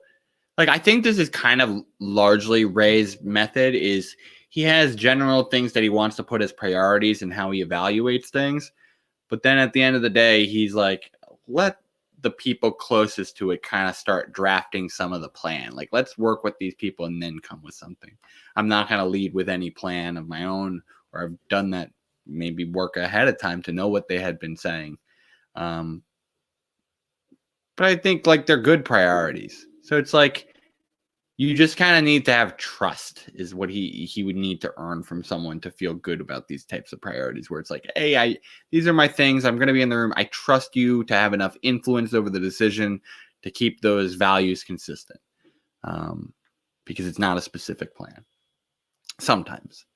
like, I think this is kind of largely Ray's method is he has general things that he wants to put as priorities and how he evaluates things. But then at the end of the day, he's like, let the people closest to it kind of start drafting some of the plan. Like, let's work with these people and then come with something. I'm not going to lead with any plan of my own, or I've done that. Maybe work ahead of time to know what they had been saying. But I think like they're good priorities. So it's like you just kind of need to have trust is what he would need to earn from someone to feel good about these types of priorities, where it's like, hey, these are my things. I'm going to be in the room. I trust you to have enough influence over the decision to keep those values consistent. Because it's not a specific plan. Sometimes.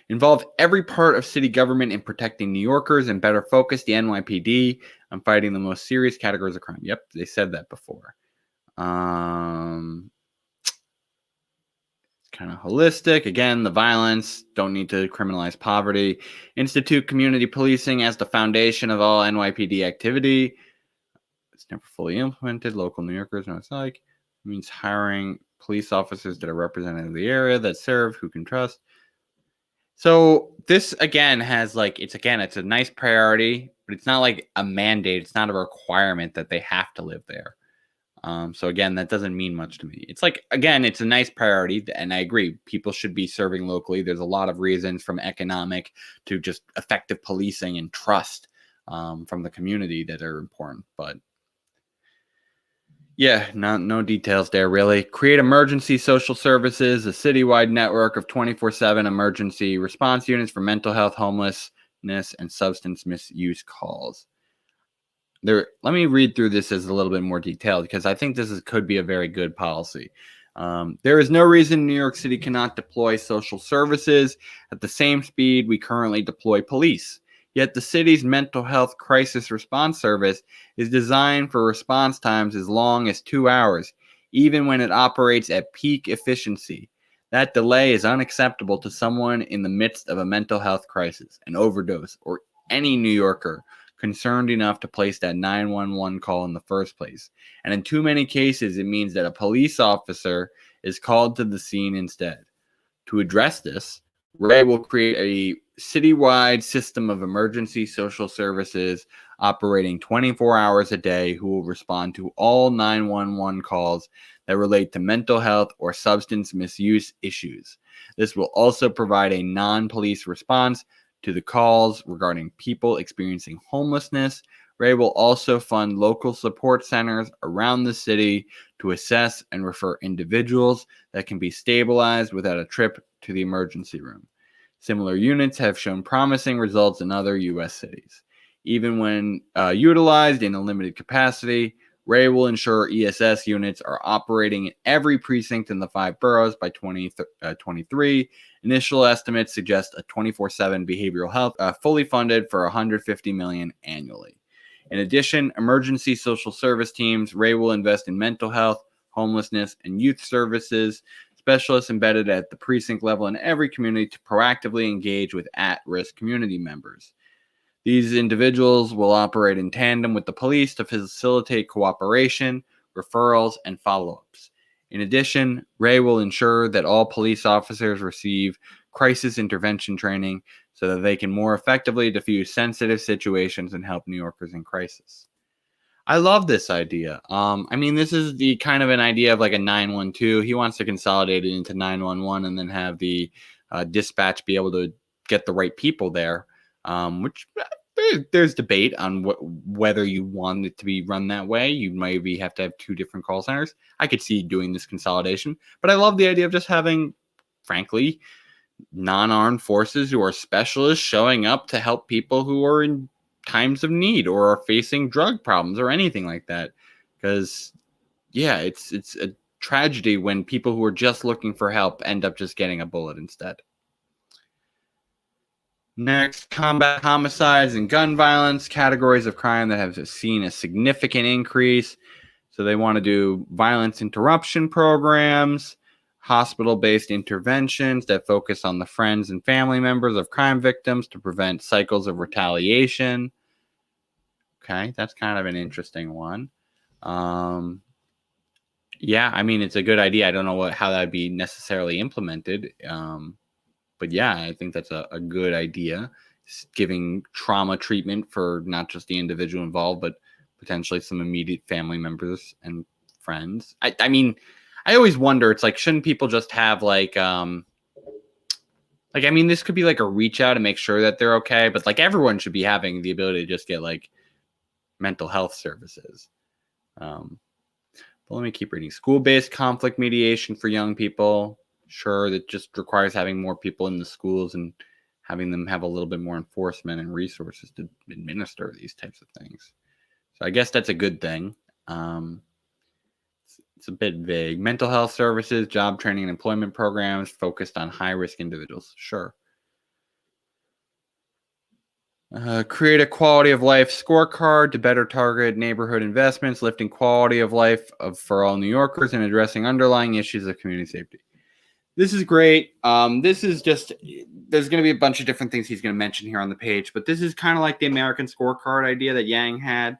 Involve every part of city government in protecting New Yorkers and better focus the NYPD on fighting the most serious categories of crime. Yep, they said that before. Kind of holistic. Again, the violence, don't need to criminalize poverty. Institute community policing as the foundation of all NYPD activity. It's never fully implemented. Local New Yorkers know what it's like. It means hiring police officers that are representative of the area, that serve, who can trust. So this again has like it's a nice priority, but it's not like a mandate. It's not a requirement that they have to live there. So again, that doesn't mean much to me. It's like, again, it's a nice priority, and I agree. People should be serving locally. There's a lot of reasons, from economic to just effective policing and trust from the community, that are important. But yeah, no details there really. Create emergency social services, a citywide network of 24/7 emergency response units for mental health, homelessness, and substance misuse calls. Let me read through this as a little bit more detailed, because I think could be a very good policy. There is no reason New York City cannot deploy social services at the same speed we currently deploy police. Yet the city's mental health crisis response service is designed for response times as long as 2 hours, even when it operates at peak efficiency. That delay is unacceptable to someone in the midst of a mental health crisis, an overdose, or any New Yorker concerned enough to place that 911 call in the first place. And in too many cases, it means that a police officer is called to the scene instead. To address this, Ray will create a citywide system of emergency social services operating 24 hours a day, who will respond to all 911 calls that relate to mental health or substance misuse issues. This will also provide a non-police response to the calls regarding people experiencing homelessness. Ray will also fund local support centers around the city to assess and refer individuals that can be stabilized without a trip to the emergency room. Similar units have shown promising results in other U.S. cities. Even when utilized in a limited capacity, Ray will ensure ESS units are operating in every precinct in the 5 boroughs by 2023. Initial estimates suggest a 24/7 behavioral health, fully funded for $150 million annually. In addition, emergency social service teams, Ray will invest in mental health, homelessness, and youth services, specialists embedded at the precinct level in every community to proactively engage with at-risk community members. These individuals will operate in tandem with the police to facilitate cooperation, referrals, and follow-ups. In addition, Ray will ensure that all police officers receive crisis intervention training so that they can more effectively diffuse sensitive situations and help New Yorkers in crisis. I love this idea. This is the kind of an idea of like a 912. He wants to consolidate it into 911 and then have the dispatch be able to get the right people there, which there's debate on whether you want it to be run that way. You maybe have to have 2 different call centers. I could see doing this consolidation, but I love the idea of just having, frankly, non-armed forces who are specialists showing up to help people who are in times of need or are facing drug problems or anything like that. Because, yeah, it's a tragedy when people who are just looking for help end up just getting a bullet instead. Next, combat homicides and gun violence, categories of crime that have seen a significant increase. So they want to do violence interruption programs, hospital-based interventions that focus on the friends and family members of crime victims to prevent cycles of retaliation. Okay, that's kind of an interesting one. It's a good idea. I don't know how that would be necessarily implemented. But yeah, I think that's a good idea. Giving trauma treatment for not just the individual involved, but potentially some immediate family members and friends. I always wonder, it's like, shouldn't people just have this could be like a reach out to make sure that they're okay, but like everyone should be having the ability to just get like mental health services. But let me keep reading. School-based conflict mediation for young people. Sure, that just requires having more people in the schools and having them have a little bit more enforcement and resources to administer these types of things. So I guess that's a good thing. It's a bit vague. Mental health services, job training, and employment programs focused on high-risk individuals. Sure. Create a quality of life scorecard to better target neighborhood investments, lifting quality of life for all New Yorkers and addressing underlying issues of community safety. This is great. This is just, there's going to be a bunch of different things he's going to mention here on the page, but this is kind of like the American scorecard idea that Yang had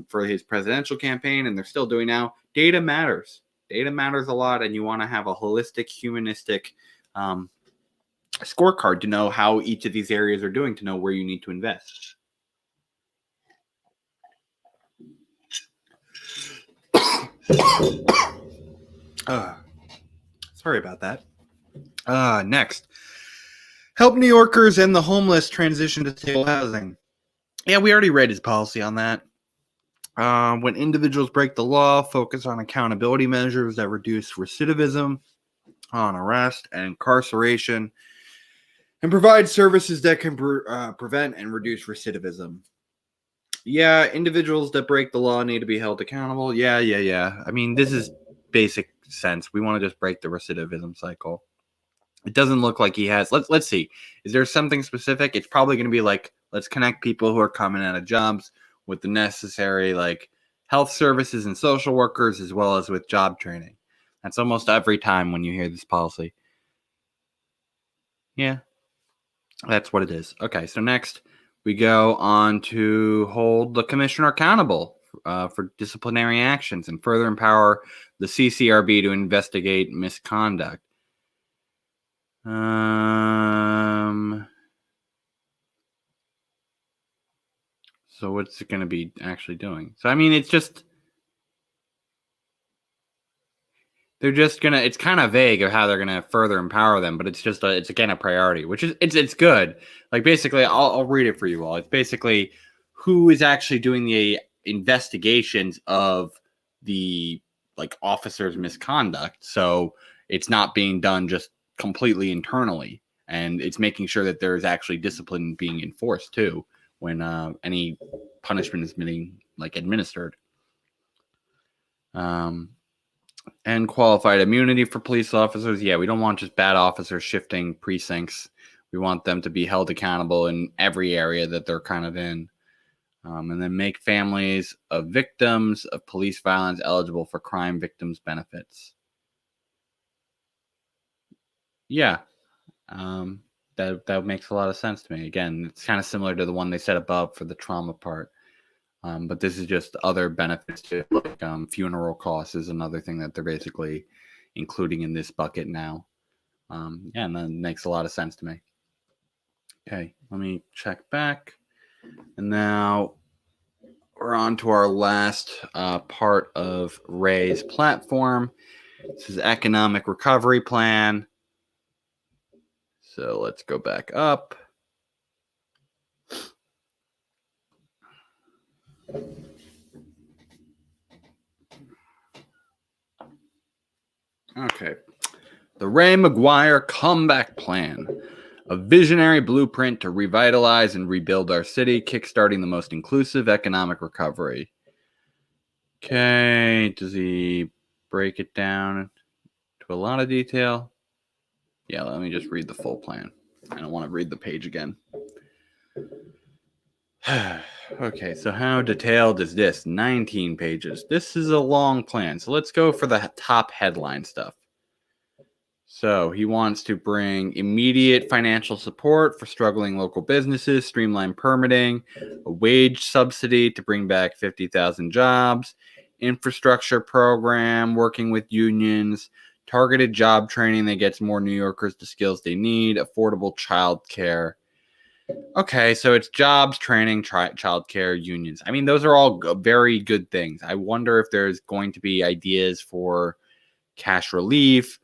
for his presidential campaign, and they're still doing now. Data matters. Data matters a lot, and you want to have a holistic, humanistic scorecard to know how each of these areas are doing, to know where you need to invest. Sorry about that. Next, help New Yorkers and the homeless transition to stable housing. Yeah, we already read his policy on that. When individuals break the law, focus on accountability measures that reduce recidivism on arrest and incarceration, and provide services that can prevent and reduce recidivism. Yeah, individuals that break the law need to be held accountable. Yeah. I mean, this is basic sense. We want to just break the recidivism cycle. It doesn't look like he has. Let's see. Is there something specific? It's probably going to be like, let's connect people who are coming out of jobs with the necessary like health services and social workers, as well as with job training. That's almost every time when you hear this policy. Yeah, that's what it is. Okay, so next we go on to hold the commissioner accountable for disciplinary actions and further empower the CCRB to investigate misconduct. So what's it going to be actually doing? So, I mean, it's just, they're just going to, it's kind of vague of how they're going to further empower them, but it's just, it's again, a priority, which is, it's good. Like basically, I'll read it for you all. It's basically who is actually doing the investigations of the like officers' misconduct. So it's not being done just completely internally, and it's making sure that there's actually discipline being enforced too when any punishment is being like administered. And qualified immunity for police officers. Yeah, we don't want just bad officers shifting precincts. We want them to be held accountable in every area that they're kind of in. And then make families of victims of police violence eligible for crime victims benefits. Yeah, that makes a lot of sense to me. Again, it's kind of similar to the one they said above for the trauma part. But this is just other benefits to like funeral costs is another thing that they're basically including in this bucket now. Yeah, and that makes a lot of sense to me. Okay, let me check back. And now we're on to our last part of Ray's platform. This is economic recovery plan. So let's go back up. Okay. The Ray McGuire Comeback Plan. A visionary blueprint to revitalize and rebuild our city, kickstarting the most inclusive economic recovery. Okay. Does he break it down to a lot of detail? Yeah, let me just read the full plan. I don't want to read the page again. Okay, so how detailed is this? 19 pages. This is a long plan. So let's go for the top headline stuff. So he wants to bring immediate financial support for struggling local businesses, streamline permitting, a wage subsidy to bring back 50,000 jobs, infrastructure program, working with unions, targeted job training that gets more New Yorkers the skills they need, affordable childcare. Okay, so it's jobs, training, childcare, unions. I mean, those are all very good things. I wonder if there's going to be ideas for cash relief.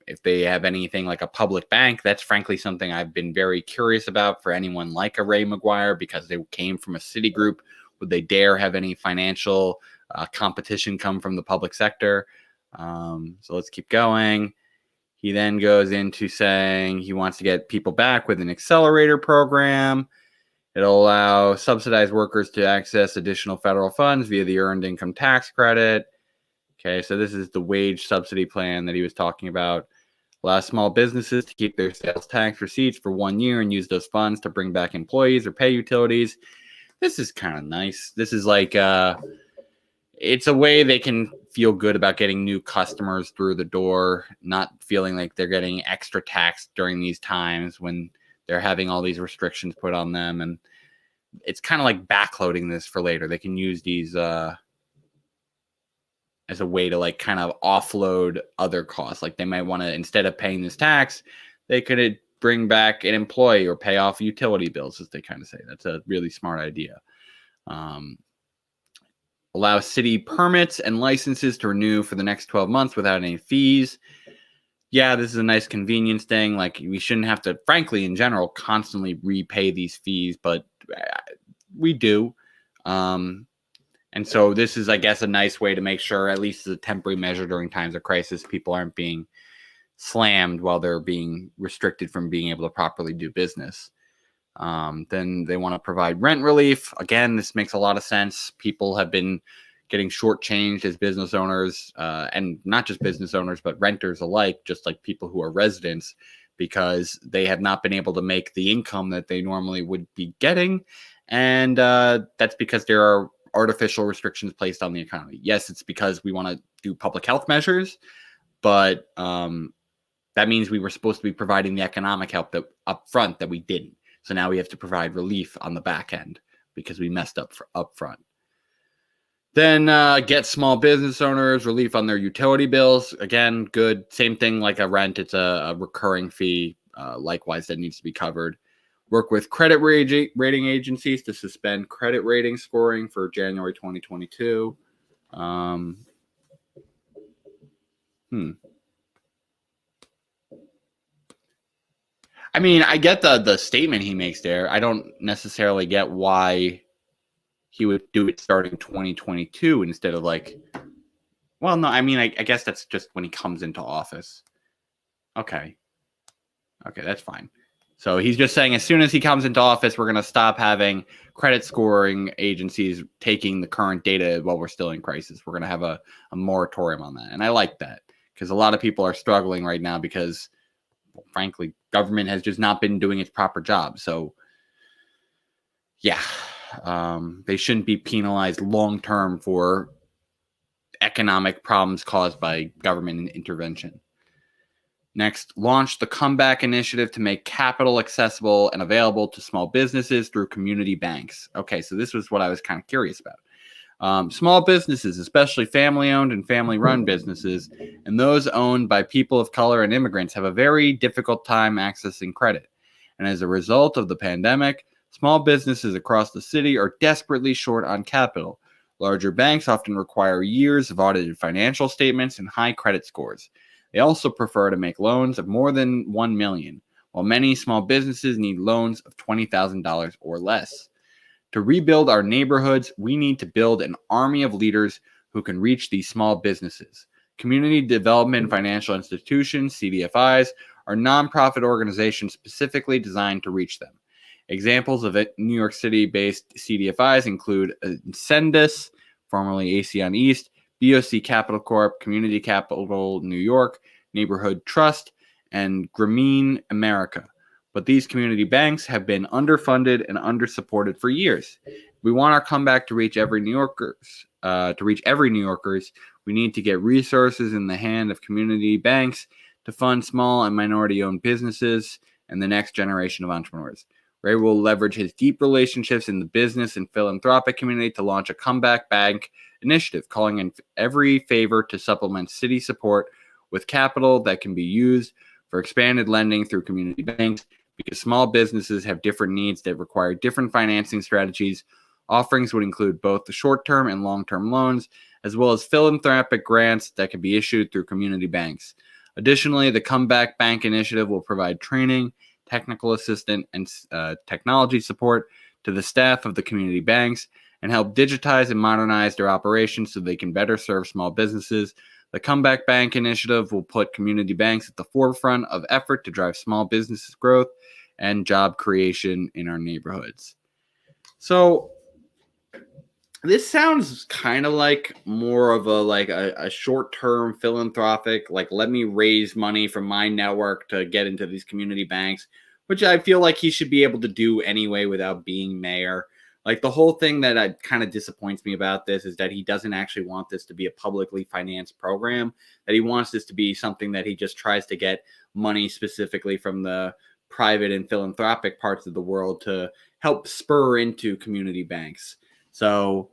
If they have anything like a public bank, that's frankly something I've been very curious about for anyone like a Ray McGuire, because they came from a Citigroup. Would they dare have any financial competition come from the public sector? So let's keep going. He then goes into saying he wants to get people back with an accelerator program. It'll allow subsidized workers to access additional federal funds via the earned income tax credit. Okay, so this is the wage subsidy plan that he was talking about. Allow small businesses to keep their sales tax receipts for 1 year and use those funds to bring back employees or pay utilities. This is kind of nice. This is like it's a way they can feel good about getting new customers through the door, not feeling like they're getting extra taxed during these times when they're having all these restrictions put on them. And it's kind of like backloading this for later. They can use these as a way to like kind of offload other costs. Like they might want to, instead of paying this tax, they could bring back an employee or pay off utility bills, as they kind of say. That's a really smart idea. Allow city permits and licenses to renew for the next 12 months without any fees. Yeah, this is a nice convenience thing. Like we shouldn't have to, frankly, in general, constantly repay these fees, but we do. And so this is, I guess, a nice way to make sure, at least as a temporary measure during times of crisis, people aren't being slammed while they're being restricted from being able to properly do business. Then they want to provide rent relief. Again, this makes a lot of sense. People have been getting shortchanged as business owners, and not just business owners, but renters alike, just like people who are residents, because they have not been able to make the income that they normally would be getting. And that's because there are artificial restrictions placed on the economy. Yes, it's because we want to do public health measures, but that means we were supposed to be providing the economic help that up front that we didn't. So now we have to provide relief on the back end because we messed up front. Then get small business owners relief on their utility bills. Again, good. Same thing like a rent. It's a recurring fee. Likewise, that needs to be covered. Work with credit rating agencies to suspend credit rating scoring for January 2022. I mean, I get the statement he makes there. I don't necessarily get why he would do it starting 2022 instead of like, well, no, I mean, I guess that's just when he comes into office. Okay, that's fine. So he's just saying as soon as he comes into office, we're going to stop having credit scoring agencies taking the current data while we're still in crisis. We're going to have a moratorium on that. And I like that because a lot of people are struggling right now because, well, frankly, government has just not been doing its proper job. So, yeah, they shouldn't be penalized long-term for economic problems caused by government intervention. Next, launch the Comeback Initiative to make capital accessible and available to small businesses through community banks. Okay, so this was what I was kind of curious about. Small businesses, especially family-owned and family-run businesses, and those owned by people of color and immigrants have a very difficult time accessing credit. And as a result of the pandemic, small businesses across the city are desperately short on capital. Larger banks often require years of audited financial statements and high credit scores. They also prefer to make loans of more than $1 million, while many small businesses need loans of $20,000 or less. To rebuild our neighborhoods, we need to build an army of leaders who can reach these small businesses. Community Development Financial Institutions, CDFIs, are nonprofit organizations specifically designed to reach them. Examples of New York City-based CDFIs include Ascendus, formerly ACN East, BOC Capital Corp, Community Capital New York, Neighborhood Trust, and Grameen America. But these community banks have been underfunded and undersupported for years. We want our comeback to reach every New Yorkers. We need to get resources in the hand of community banks to fund small and minority-owned businesses and the next generation of entrepreneurs. Ray will leverage his deep relationships in the business and philanthropic community to launch a comeback bank initiative, calling in every favor to supplement city support with capital that can be used for expanded lending through community banks, because small businesses have different needs that require different financing strategies. Offerings would include both the short-term and long-term loans, as well as philanthropic grants that can be issued through community banks. Additionally, the Comeback Bank Initiative will provide training, technical assistance, and technology support to the staff of the community banks and help digitize and modernize their operations so they can better serve small businesses. The Comeback Bank Initiative will put community banks at the forefront of effort to drive small business growth and job creation in our neighborhoods. So This sounds kind of like more of a short-term philanthropic, like let me raise money from my network to get into these community banks, which I feel like he should be able to do anyway without being mayor. Like the whole thing that kind of disappoints me about this is that he doesn't actually want this to be a publicly financed program, that he wants this to be something that he just tries to get money specifically from the private and philanthropic parts of the world to help spur into community banks. So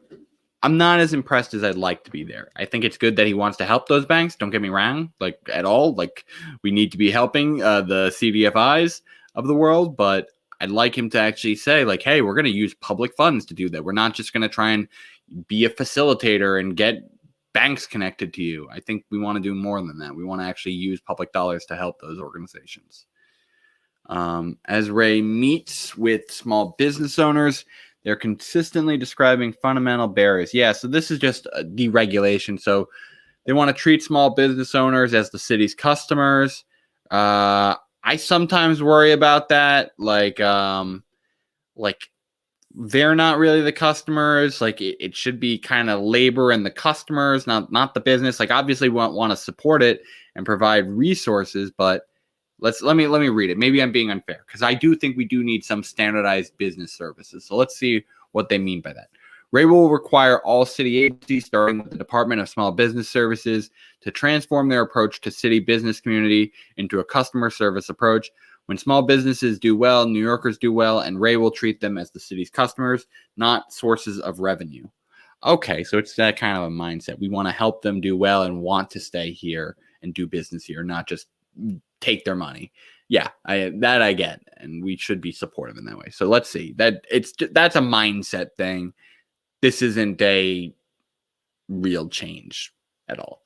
I'm not as impressed as I'd like to be there. I think it's good that he wants to help those banks. Don't get me wrong, like at all. Like we need to be helping the CDFIs of the world, but I'd like him to actually say, like, hey, we're going to use public funds to do that. We're not just going to try and be a facilitator and get banks connected to you. I think we want to do more than that. We want to actually use public dollars to help those organizations. As Ray meets with small business owners, they're consistently describing fundamental barriers. Yeah, so this is just a deregulation. So they want to treat small business owners as the city's customers. I sometimes worry about that. Like they're not really the customers. Like it should be kind of labor and the customers, not the business. Like obviously we want to support it and provide resources, but let me read it. Maybe I'm being unfair because I do think we do need some standardized business services. So let's see what they mean by that. Ray will require all city agencies, starting with the Department of Small Business Services, to transform their approach to city business community into a customer service approach. When small businesses do well, New Yorkers do well, and Ray will treat them as the city's customers, not sources of revenue. Okay, so it's that kind of a mindset. We want to help them do well and want to stay here and do business here, not just take their money. Yeah, I get, and we should be supportive in that way. So let's see. That's a mindset thing. This isn't a real change at all.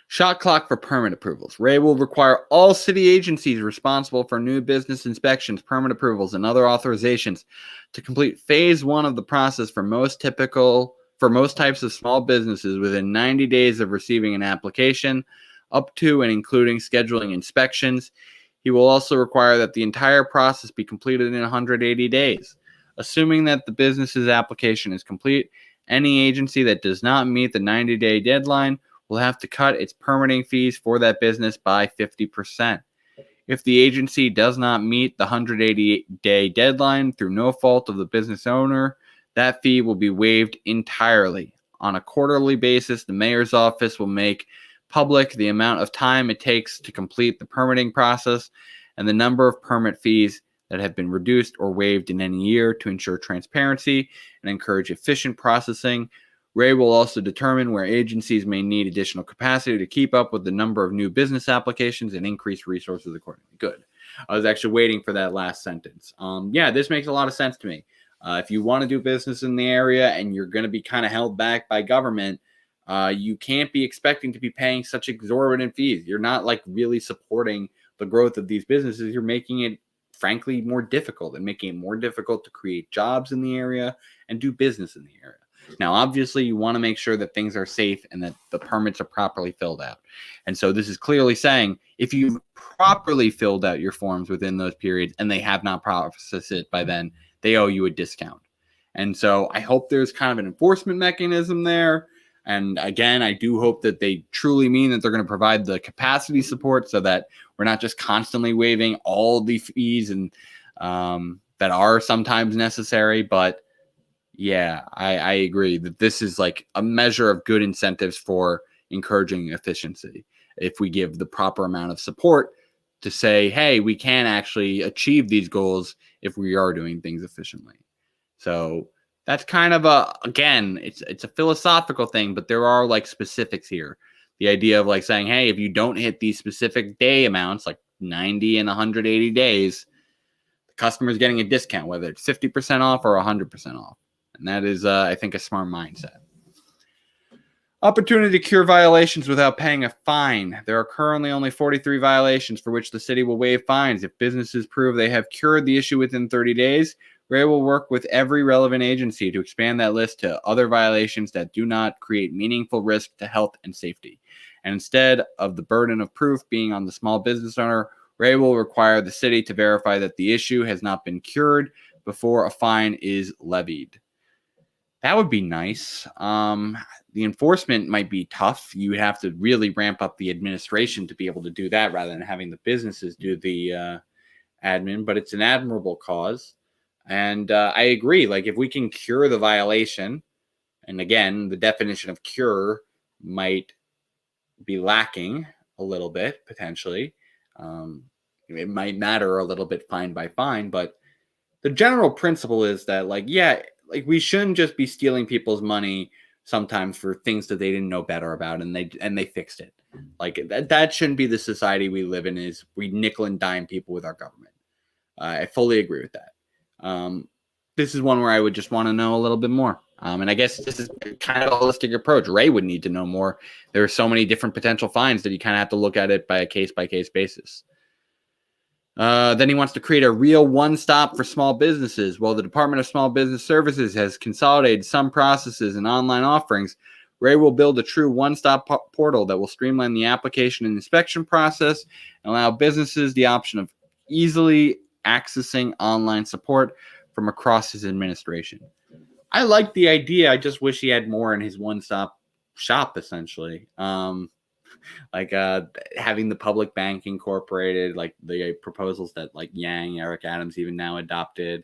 Shot clock for permit approvals. Ray will require all city agencies responsible for new business inspections, permit approvals, and other authorizations to complete phase 1 of the process for most types of small businesses within 90 days of receiving an application, up to and including scheduling inspections. He will also require that the entire process be completed in 180 days. Assuming that the business's application is complete, any agency that does not meet the 90-day deadline will have to cut its permitting fees for that business by 50%. If the agency does not meet the 180-day deadline through no fault of the business owner, that fee will be waived entirely. On a quarterly basis, the mayor's office will make public the amount of time it takes to complete the permitting process and the number of permit fees that have been reduced or waived in any year to ensure transparency and encourage efficient processing. Ray will also determine where agencies may need additional capacity to keep up with the number of new business applications and increase resources accordingly. Good. I was actually waiting for that last sentence. Yeah, this makes a lot of sense to me. If you want to do business in the area and you're going to be kind of held back by government, you can't be expecting to be paying such exorbitant fees. You're not like really supporting the growth of these businesses. You're making it, frankly, more difficult and making it more difficult to create jobs in the area and do business in the area. Now, obviously, you want to make sure that things are safe and that the permits are properly filled out. And so this is clearly saying if you've properly filled out your forms within those periods and they have not processed it by then, they owe you a discount. And so I hope there's kind of an enforcement mechanism there. And again, I do hope that they truly mean that they're going to provide the capacity support so that we're not just constantly waiving all the fees and that are sometimes necessary. But yeah, I agree that this is like a measure of good incentives for encouraging efficiency. If we give the proper amount of support to say, hey, we can actually achieve these goals if we are doing things efficiently. So that's kind of again, it's a philosophical thing, but there are like specifics here. The idea of like saying, hey, if you don't hit these specific day amounts, like 90 and 180 days, the customer is getting a discount, whether it's 50% off or 100% off. And that is, I think, a smart mindset. Opportunity to cure violations without paying a fine. There are currently only 43 violations for which the city will waive fines. If businesses prove they have cured the issue within 30 days, Ray will work with every relevant agency to expand that list to other violations that do not create meaningful risk to health and safety. And instead of the burden of proof being on the small business owner, Ray will require the city to verify that the issue has not been cured before a fine is levied. That would be nice. The enforcement might be tough. You would have to really ramp up the administration to be able to do that rather than having the businesses do the admin, but it's an admirable cause. And I agree. Like, if we can cure the violation, and again, the definition of cure might be lacking a little bit potentially. It might matter a little bit fine by fine, but the general principle is that, like, yeah, like, we shouldn't just be stealing people's money sometimes for things that they didn't know better about, and they fixed it. Like, that shouldn't be the society we live in. Is we nickel and dime people with our government. I fully agree with that. This is one where I would just want to know a little bit more. And I guess this is kind of a holistic approach. Ray would need to know more. There are so many different potential fines that you kind of have to look at it by a case-by-case basis. Then he wants to create a real one-stop for small businesses. Well, the Department of Small Business Services has consolidated some processes and online offerings. Ray will build a true one-stop portal that will streamline the application and inspection process and allow businesses the option of easily accessing online support from across his administration. I like the idea. I just wish he had more in his one-stop shop, essentially. Like having the public bank incorporated, like the proposals that like Eric Adams even now adopted,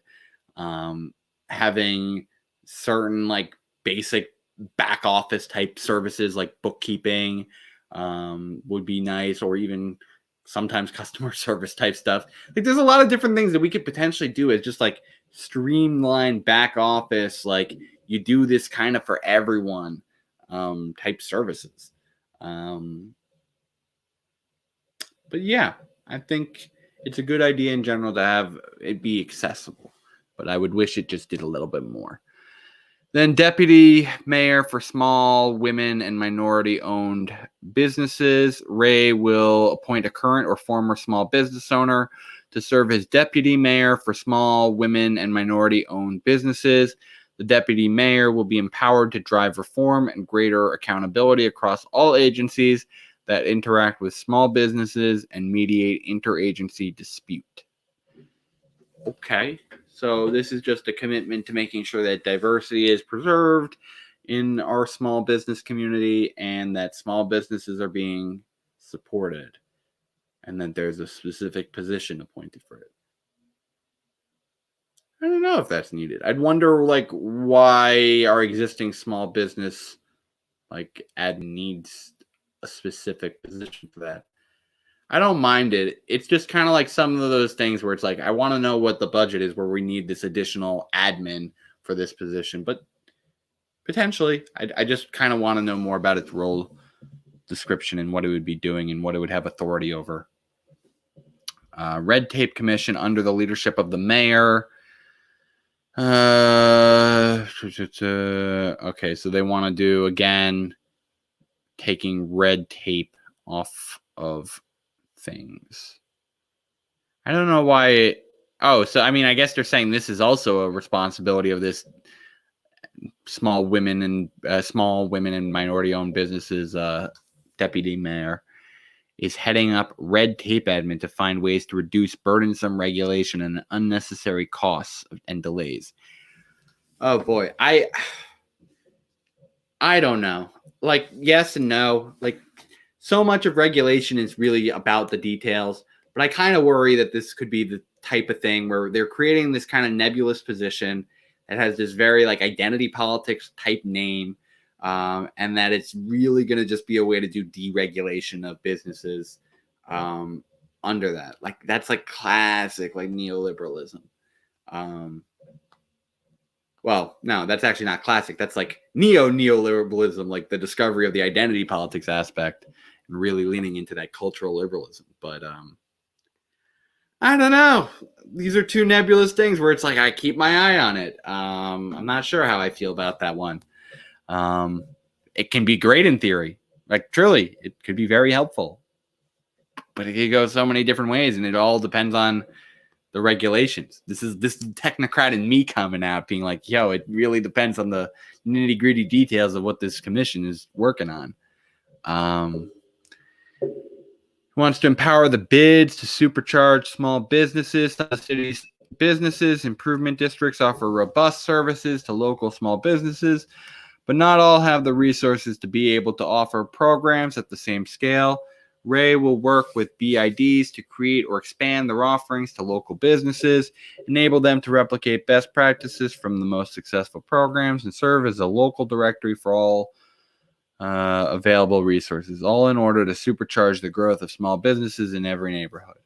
having certain like basic back office type services like bookkeeping would be nice, or even sometimes customer service type stuff. Like, there's a lot of different things that we could potentially do as just like streamline back office, like you do this kind of for everyone type services. But yeah, I think it's a good idea in general to have it be accessible, but I would wish it just did a little bit more. Then deputy mayor for small, women, and minority-owned businesses. Ray will appoint a current or former small business owner to serve as deputy mayor for small, women, and minority-owned businesses. The deputy mayor will be empowered to drive reform and greater accountability across all agencies that interact with small businesses and mediate interagency dispute. Okay, so this is just a commitment to making sure that diversity is preserved in our small business community and that small businesses are being supported, and that there's a specific position appointed for it. I don't know if that's needed. I'd wonder, like, why our existing small business, like, admin needs a specific position for that. I don't mind it. It's just kind of like some of those things where it's like, I want to know what the budget is where we need this additional admin for this position. But potentially, I just kind of want to know more about its role description and what it would be doing and what it would have authority over. Red Tape Commission under the leadership of the mayor. Okay, so they want to do, again, taking red tape off of things. I don't know why. So I mean, I guess they're saying this is also a responsibility of this small women and minority-owned businesses deputy mayor is heading up red tape admin to find ways to reduce burdensome regulation and unnecessary costs and delays. Oh boy, I don't know. Like, yes and no. Like, so much of regulation is really about the details, but I kind of worry that this could be the type of thing where they're creating this kind of nebulous position that has this very like identity politics type name, and that it's really going to just be a way to do deregulation of businesses under that. Like, that's like classic like neoliberalism. Well, no, that's actually not classic. That's like neoliberalism, like the discovery of the identity politics aspect and really leaning into that cultural liberalism. But I don't know. These are two nebulous things where it's like I keep my eye on it. I'm not sure how I feel about that one. It can be great in theory. Like, truly, it could be very helpful. But it could go so many different ways, and it all depends on the regulations. This is technocrat in me coming out being like, yo, it really depends on the nitty gritty details of what this commission is working on. Wants to empower the bids to supercharge small businesses. The cities businesses. Improvement districts offer robust services to local small businesses, but not all have the resources to be able to offer programs at the same scale. Ray will work with BIDs to create or expand their offerings to local businesses, enable them to replicate best practices from the most successful programs, and serve as a local directory for all available resources, all in order to supercharge the growth of small businesses in every neighborhood.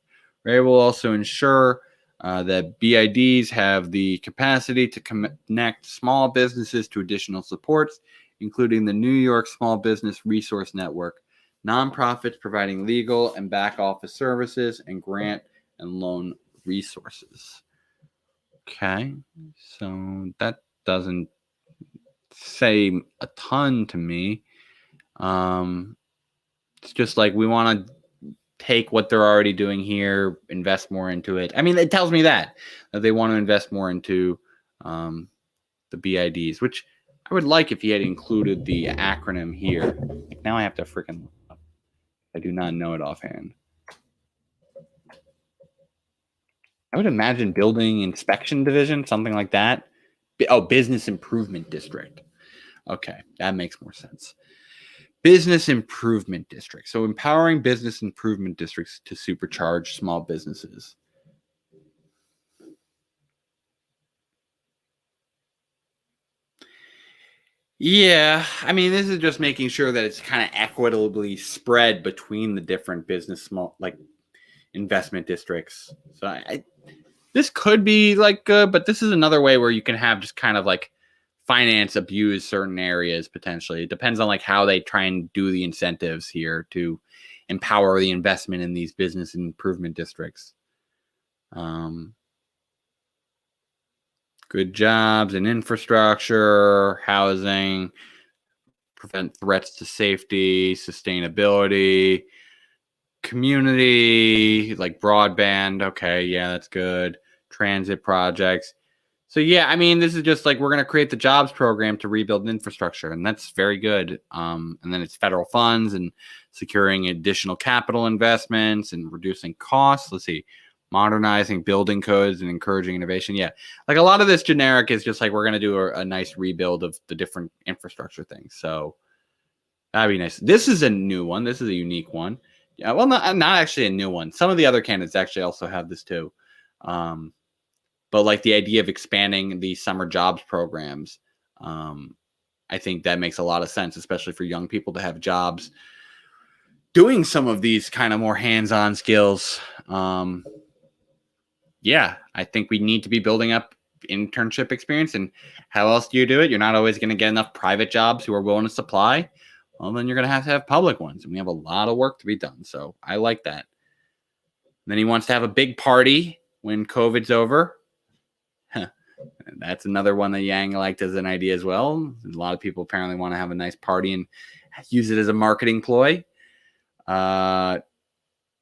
Ray will also ensure that BIDs have the capacity to connect small businesses to additional supports, including the New York Small Business Resource Network, nonprofits providing legal and back office services, and grant and loan resources. Okay, so that doesn't say a ton to me. It's just like we want to take what they're already doing here, invest more into it. I mean, it tells me that they want to invest more into the BIDs, which I would like if he had included the acronym here. Like now I have to freaking look up. I do not know it offhand. I would imagine building inspection division, something like that. Oh, business improvement district. Okay, that makes more sense. Business improvement district. So empowering business improvement districts to supercharge small businesses. Yeah, I mean, this is just making sure that it's kind of equitably spread between the different business small like investment districts. So this could be like good, but this is another way where you can have just kind of like finance abuse certain areas potentially. It depends on like how they try and do the incentives here to empower the investment in these business improvement districts. Good jobs and infrastructure, housing, prevent threats to safety, sustainability, community, like broadband. Okay, yeah, that's good. Transit projects. So yeah, I mean, this is just like we're going to create the jobs program to rebuild infrastructure, and that's very good. And then it's federal funds and securing additional capital investments and reducing costs. Let's see, modernizing building codes and encouraging innovation. Yeah, like a lot of this generic is just like we're going to do a nice rebuild of the different infrastructure things. So that'd be nice. This is a new one. This is a unique one. Yeah, well, not actually a new one. Some of the other candidates actually also have this too. But like the idea of expanding the summer jobs programs, I think that makes a lot of sense, especially for young people to have jobs doing some of these kind of more hands-on skills. Yeah, I think we need to be building up internship experience. And how else do you do it? You're not always going to get enough private jobs who are willing to supply. Well, then you're going to have public ones. And we have a lot of work to be done. So I like that. And then he wants to have a big party when COVID's over. That's another one that Yang liked as an idea as well. A lot of people apparently want to have a nice party and use it as a marketing ploy.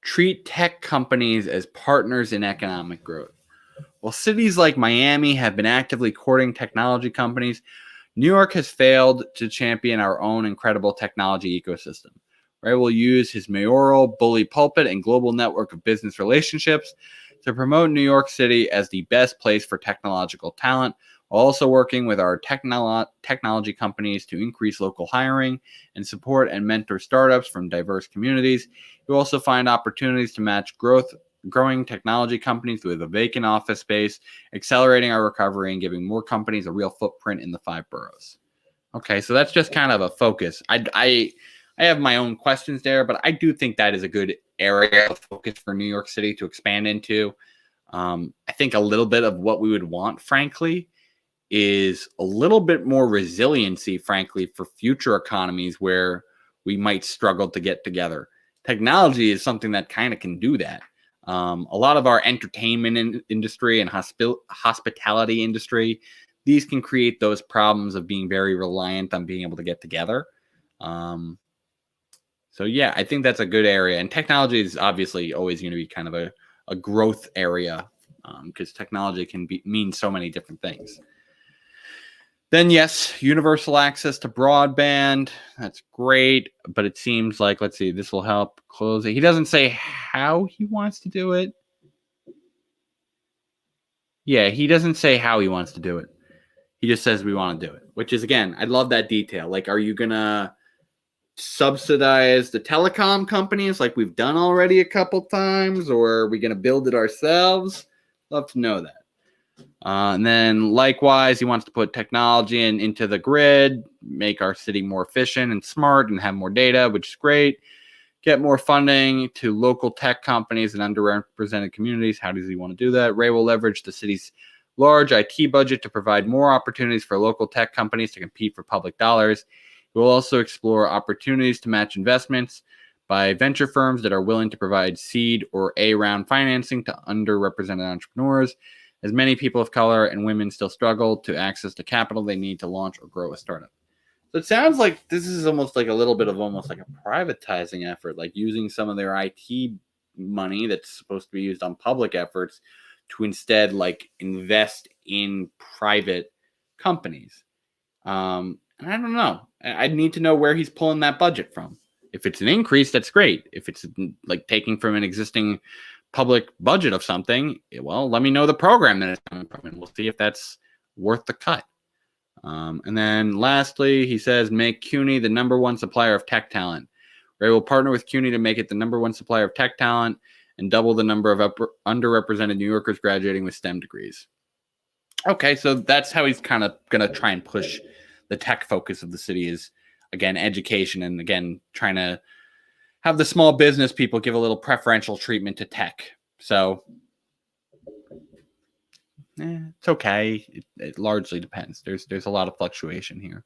Treat tech companies as partners in economic growth. While cities like Miami have been actively courting technology companies, New York has failed to champion our own incredible technology ecosystem. Ray will use his mayoral, bully pulpit, and global network of business relationships to promote New York City as the best place for technological talent, while also working with our technology companies to increase local hiring and support and mentor startups from diverse communities. You'll also find opportunities to match growing technology companies with a vacant office space, accelerating our recovery and giving more companies a real footprint in the 5 boroughs. Okay, so that's just kind of a focus. I have my own questions there, but I do think that is a good area of focus for New York City to expand into. I think a little bit of what we would want, frankly, is a little bit more resiliency, frankly, for future economies where we might struggle to get together. Technology is something that kind of can do that. A lot of our entertainment industry and hospitality industry, these can create those problems of being very reliant on being able to get together. So yeah, I think that's a good area. And technology is obviously always going to be kind of a growth area because technology can mean so many different things. Then yes, universal access to broadband. That's great. But it seems like, let's see, this will help close it. He doesn't say how he wants to do it. Yeah, he doesn't say how he wants to do it. He just says we want to do it, which is, again, I love that detail. Like, are you going to subsidize the telecom companies like we've done already a couple times, or are we going to build it ourselves? Love to know that. And then likewise, he wants to put technology into the grid, make our city more efficient and smart and have more data, which is great. Get more funding to local tech companies and underrepresented communities. How does he want to do that? Ray will leverage the city's large IT budget to provide more opportunities for local tech companies to compete for public dollars. He will also explore opportunities to match investments by venture firms that are willing to provide seed or A-round financing to underrepresented entrepreneurs, as many people of color and women still struggle to access the capital they need to launch or grow a startup. So it sounds like this is almost like a little bit of almost like a privatizing effort, like using some of their IT money that's supposed to be used on public efforts to instead like invest in private companies. And I don't know. I'd need to know where he's pulling that budget from. If it's an increase, that's great. If it's like taking from an existing public budget of something, well, let me know the program that it's coming from, and we'll see if that's worth the cut. And then lastly, he says, make CUNY the #1 supplier of tech talent. Ray will partner with CUNY to make it the #1 supplier of tech talent and double the number of underrepresented New Yorkers graduating with STEM degrees. Okay, so that's how he's kind of going to try and push the tech focus of the city is, again, education, and again, trying to have the small business people give a little preferential treatment to tech. So it's okay. It largely depends. There's a lot of fluctuation here.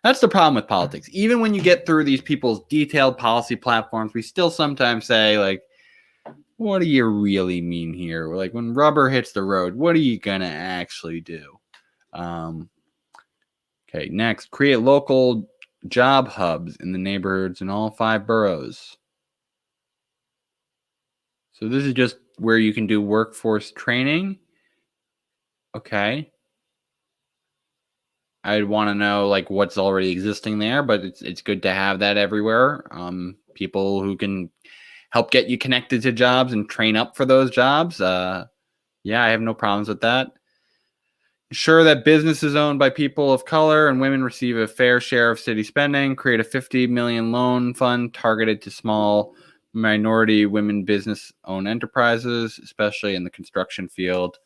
That's the problem with politics. Even when you get through these people's detailed policy platforms, we still sometimes say, like, what do you really mean here? Like, when rubber hits the road, what are you going to actually do? Okay, next, create local job hubs in the neighborhoods in all 5 boroughs. So this is just where you can do workforce training. Okay. I'd want to know like what's already existing there, but it's good to have that everywhere. People who can help get you connected to jobs and train up for those jobs. Yeah, I have no problems with that. Ensure that businesses owned by people of color and women receive a fair share of city spending. Create a $50 million loan fund targeted to small minority women business-owned enterprises, especially in the construction field.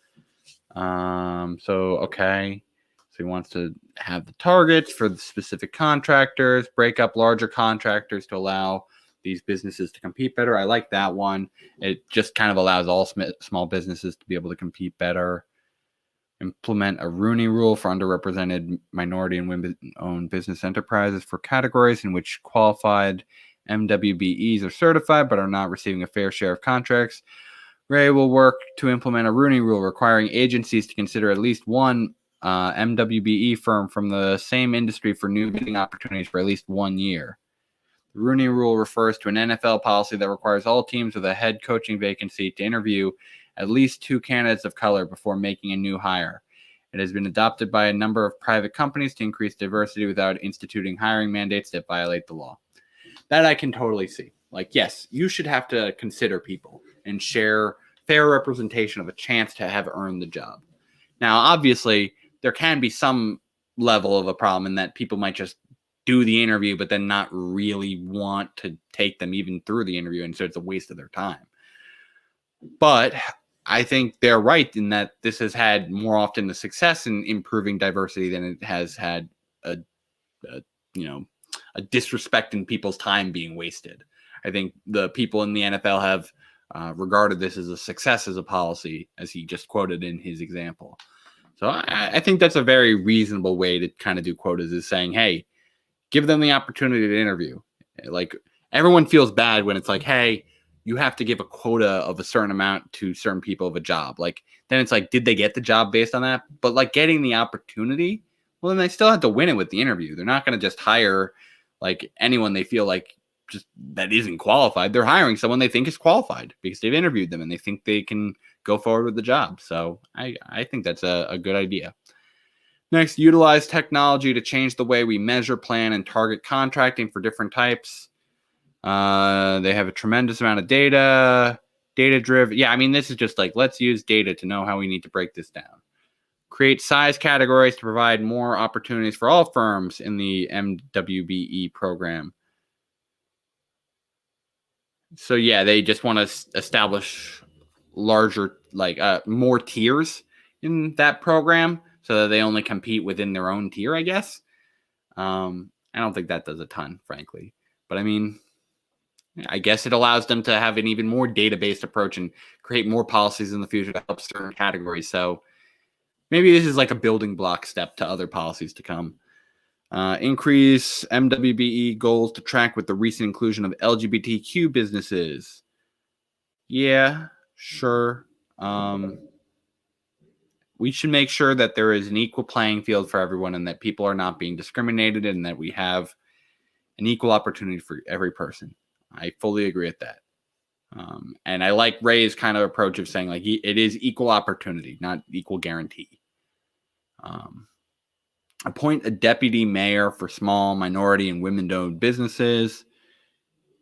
Okay. So he wants to have the targets for the specific contractors, break up larger contractors to allow these businesses to compete better. I like that one. It just kind of allows all small businesses to be able to compete better. Implement a Rooney Rule for underrepresented minority and women-owned business enterprises for categories in which qualified MWBEs are certified but are not receiving a fair share of contracts. Ray will work to implement a Rooney Rule requiring agencies to consider at least one MWBE firm from the same industry for new bidding opportunities for at least 1 year. The Rooney Rule refers to an NFL policy that requires all teams with a head coaching vacancy to interview at least 2 candidates of color before making a new hire. It has been adopted by a number of private companies to increase diversity without instituting hiring mandates that violate the law. That I can totally see. Like, yes, you should have to consider people and share fair representation of a chance to have earned the job. Now, obviously, there can be some level of a problem in that people might just do the interview, but then not really want to take them even through the interview. And so it's a waste of their time. But I think they're right in that this has had more often the success in improving diversity than it has had a disrespect in people's time being wasted. I think the people in the NFL have regarded this as a success as a policy, as he just quoted in his example. So I think that's a very reasonable way to kind of do quotas, is saying, hey, give them the opportunity to interview. Like, everyone feels bad when it's like, hey, you have to give a quota of a certain amount to certain people of a job. Like, then it's like, did they get the job based on that? But like getting the opportunity, well, then they still have to win it with the interview. They're not going to just hire like anyone they feel like just that isn't qualified. They're hiring someone they think is qualified because they've interviewed them and they think they can go forward with the job. So I think that's a good idea. Next, utilize technology to change the way we measure, plan, and target contracting for different types. They have a tremendous amount of data. Data-driven. Yeah, I mean, this is just like, let's use data to know how we need to break this down. Create size categories to provide more opportunities for all firms in the MWBE program. So yeah, they just want to establish larger, like more tiers in that program so that they only compete within their own tier, I guess. I don't think that does a ton, frankly. But I mean, I guess it allows them to have an even more data-based approach and create more policies in the future to help certain categories. So maybe this is like a building block step to other policies to come. Increase MWBE goals to track with the recent inclusion of LGBTQ businesses. Yeah, sure. We should make sure that there is an equal playing field for everyone and that people are not being discriminated and that we have an equal opportunity for every person. I fully agree with that. And I like Ray's kind of approach of saying like it is equal opportunity, not equal guarantee. Appoint a deputy mayor for small, minority, and women-owned businesses.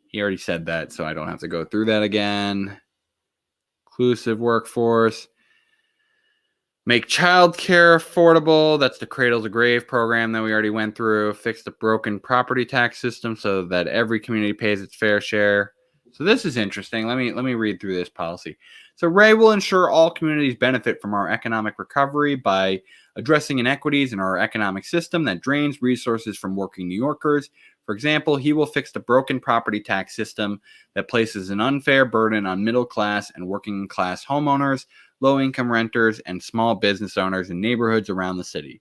He already said that, so I don't have to go through that again. Inclusive workforce. Make childcare affordable. That's the Cradle to Grave program that we already went through. Fix the broken property tax system so that every community pays its fair share. So this is interesting. Let me read through this policy. So Ray will ensure all communities benefit from our economic recovery by addressing inequities in our economic system that drains resources from working New Yorkers. For example, he will fix the broken property tax system that places an unfair burden on middle class and working class homeowners, low-income renters, and small business owners in neighborhoods around the city.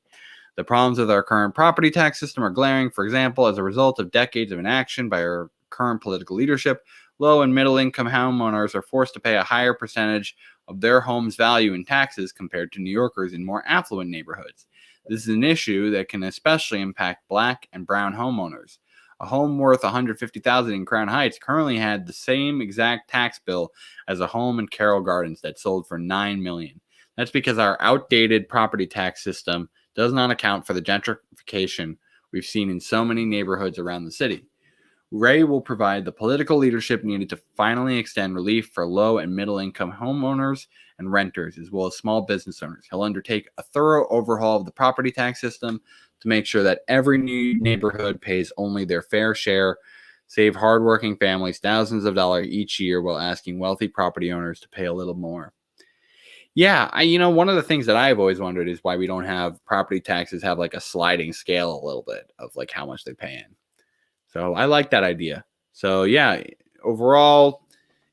The problems with our current property tax system are glaring. For example, as a result of decades of inaction by our current political leadership, low and middle-income homeowners are forced to pay a higher percentage of their home's value in taxes compared to New Yorkers in more affluent neighborhoods. This is an issue that can especially impact Black and brown homeowners. A home worth $150,000 in Crown Heights currently had the same exact tax bill as a home in Carroll Gardens that sold for $9 million. That's because our outdated property tax system does not account for the gentrification we've seen in so many neighborhoods around the city. Ray will provide the political leadership needed to finally extend relief for low and middle-income homeowners and renters, as well as small business owners. He'll undertake a thorough overhaul of the property tax system to make sure that every new neighborhood pays only their fair share, save hardworking families thousands of dollars each year while asking wealthy property owners to pay a little more. Yeah, one of the things that I've always wondered is why we don't have property taxes have like a sliding scale a little bit of like how much they pay in. So I like that idea. So yeah, overall,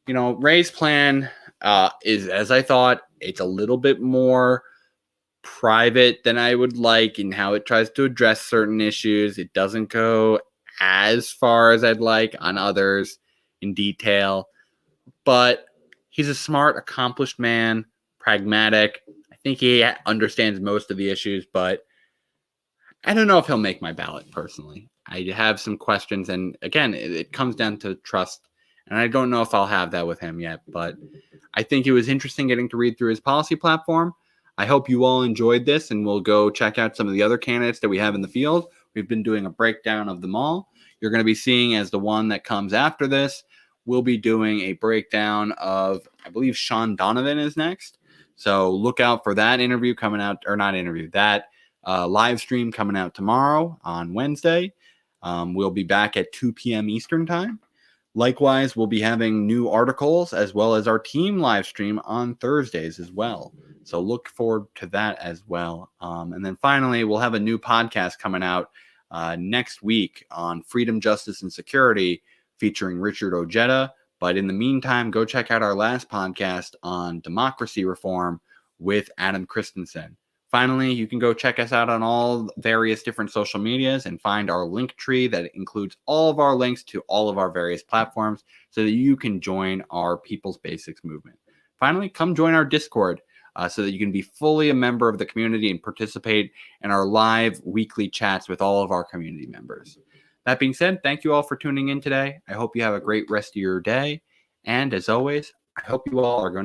Ray's plan is, as I thought, it's a little bit more private than I would like in how it tries to address certain issues. It doesn't go as far as I'd like on others in detail, but he's a smart, accomplished man, pragmatic. I think he understands most of the issues, but I don't know if he'll make my ballot personally. I have some questions, and again, it comes down to trust, and I don't know if I'll have that with him yet, but I think it was interesting getting to read through his policy platform. I hope you all enjoyed this, and we'll go check out some of the other candidates that we have in the field. We've been doing a breakdown of them all. You're going to be seeing as the one that comes after this, we'll be doing a breakdown of, I believe Sean Donovan is next. So look out for that interview coming out, or not interview, that live stream coming out tomorrow on Wednesday. We'll be back at 2 p.m. Eastern time. Likewise, we'll be having new articles as well as our team live stream on Thursdays as well. So look forward to that as well. And then finally, we'll have a new podcast coming out next week on freedom, justice, and security featuring Richard Ojeda. But in the meantime, go check out our last podcast on democracy reform with Adam Christensen. Finally, you can go check us out on all various different social medias and find our link tree that includes all of our links to all of our various platforms so that you can join our People's Basics movement. Finally, come join our Discord so that you can be fully a member of the community and participate in our live weekly chats with all of our community members. That being said, thank you all for tuning in today. I hope you have a great rest of your day. And as always, I hope you all are going to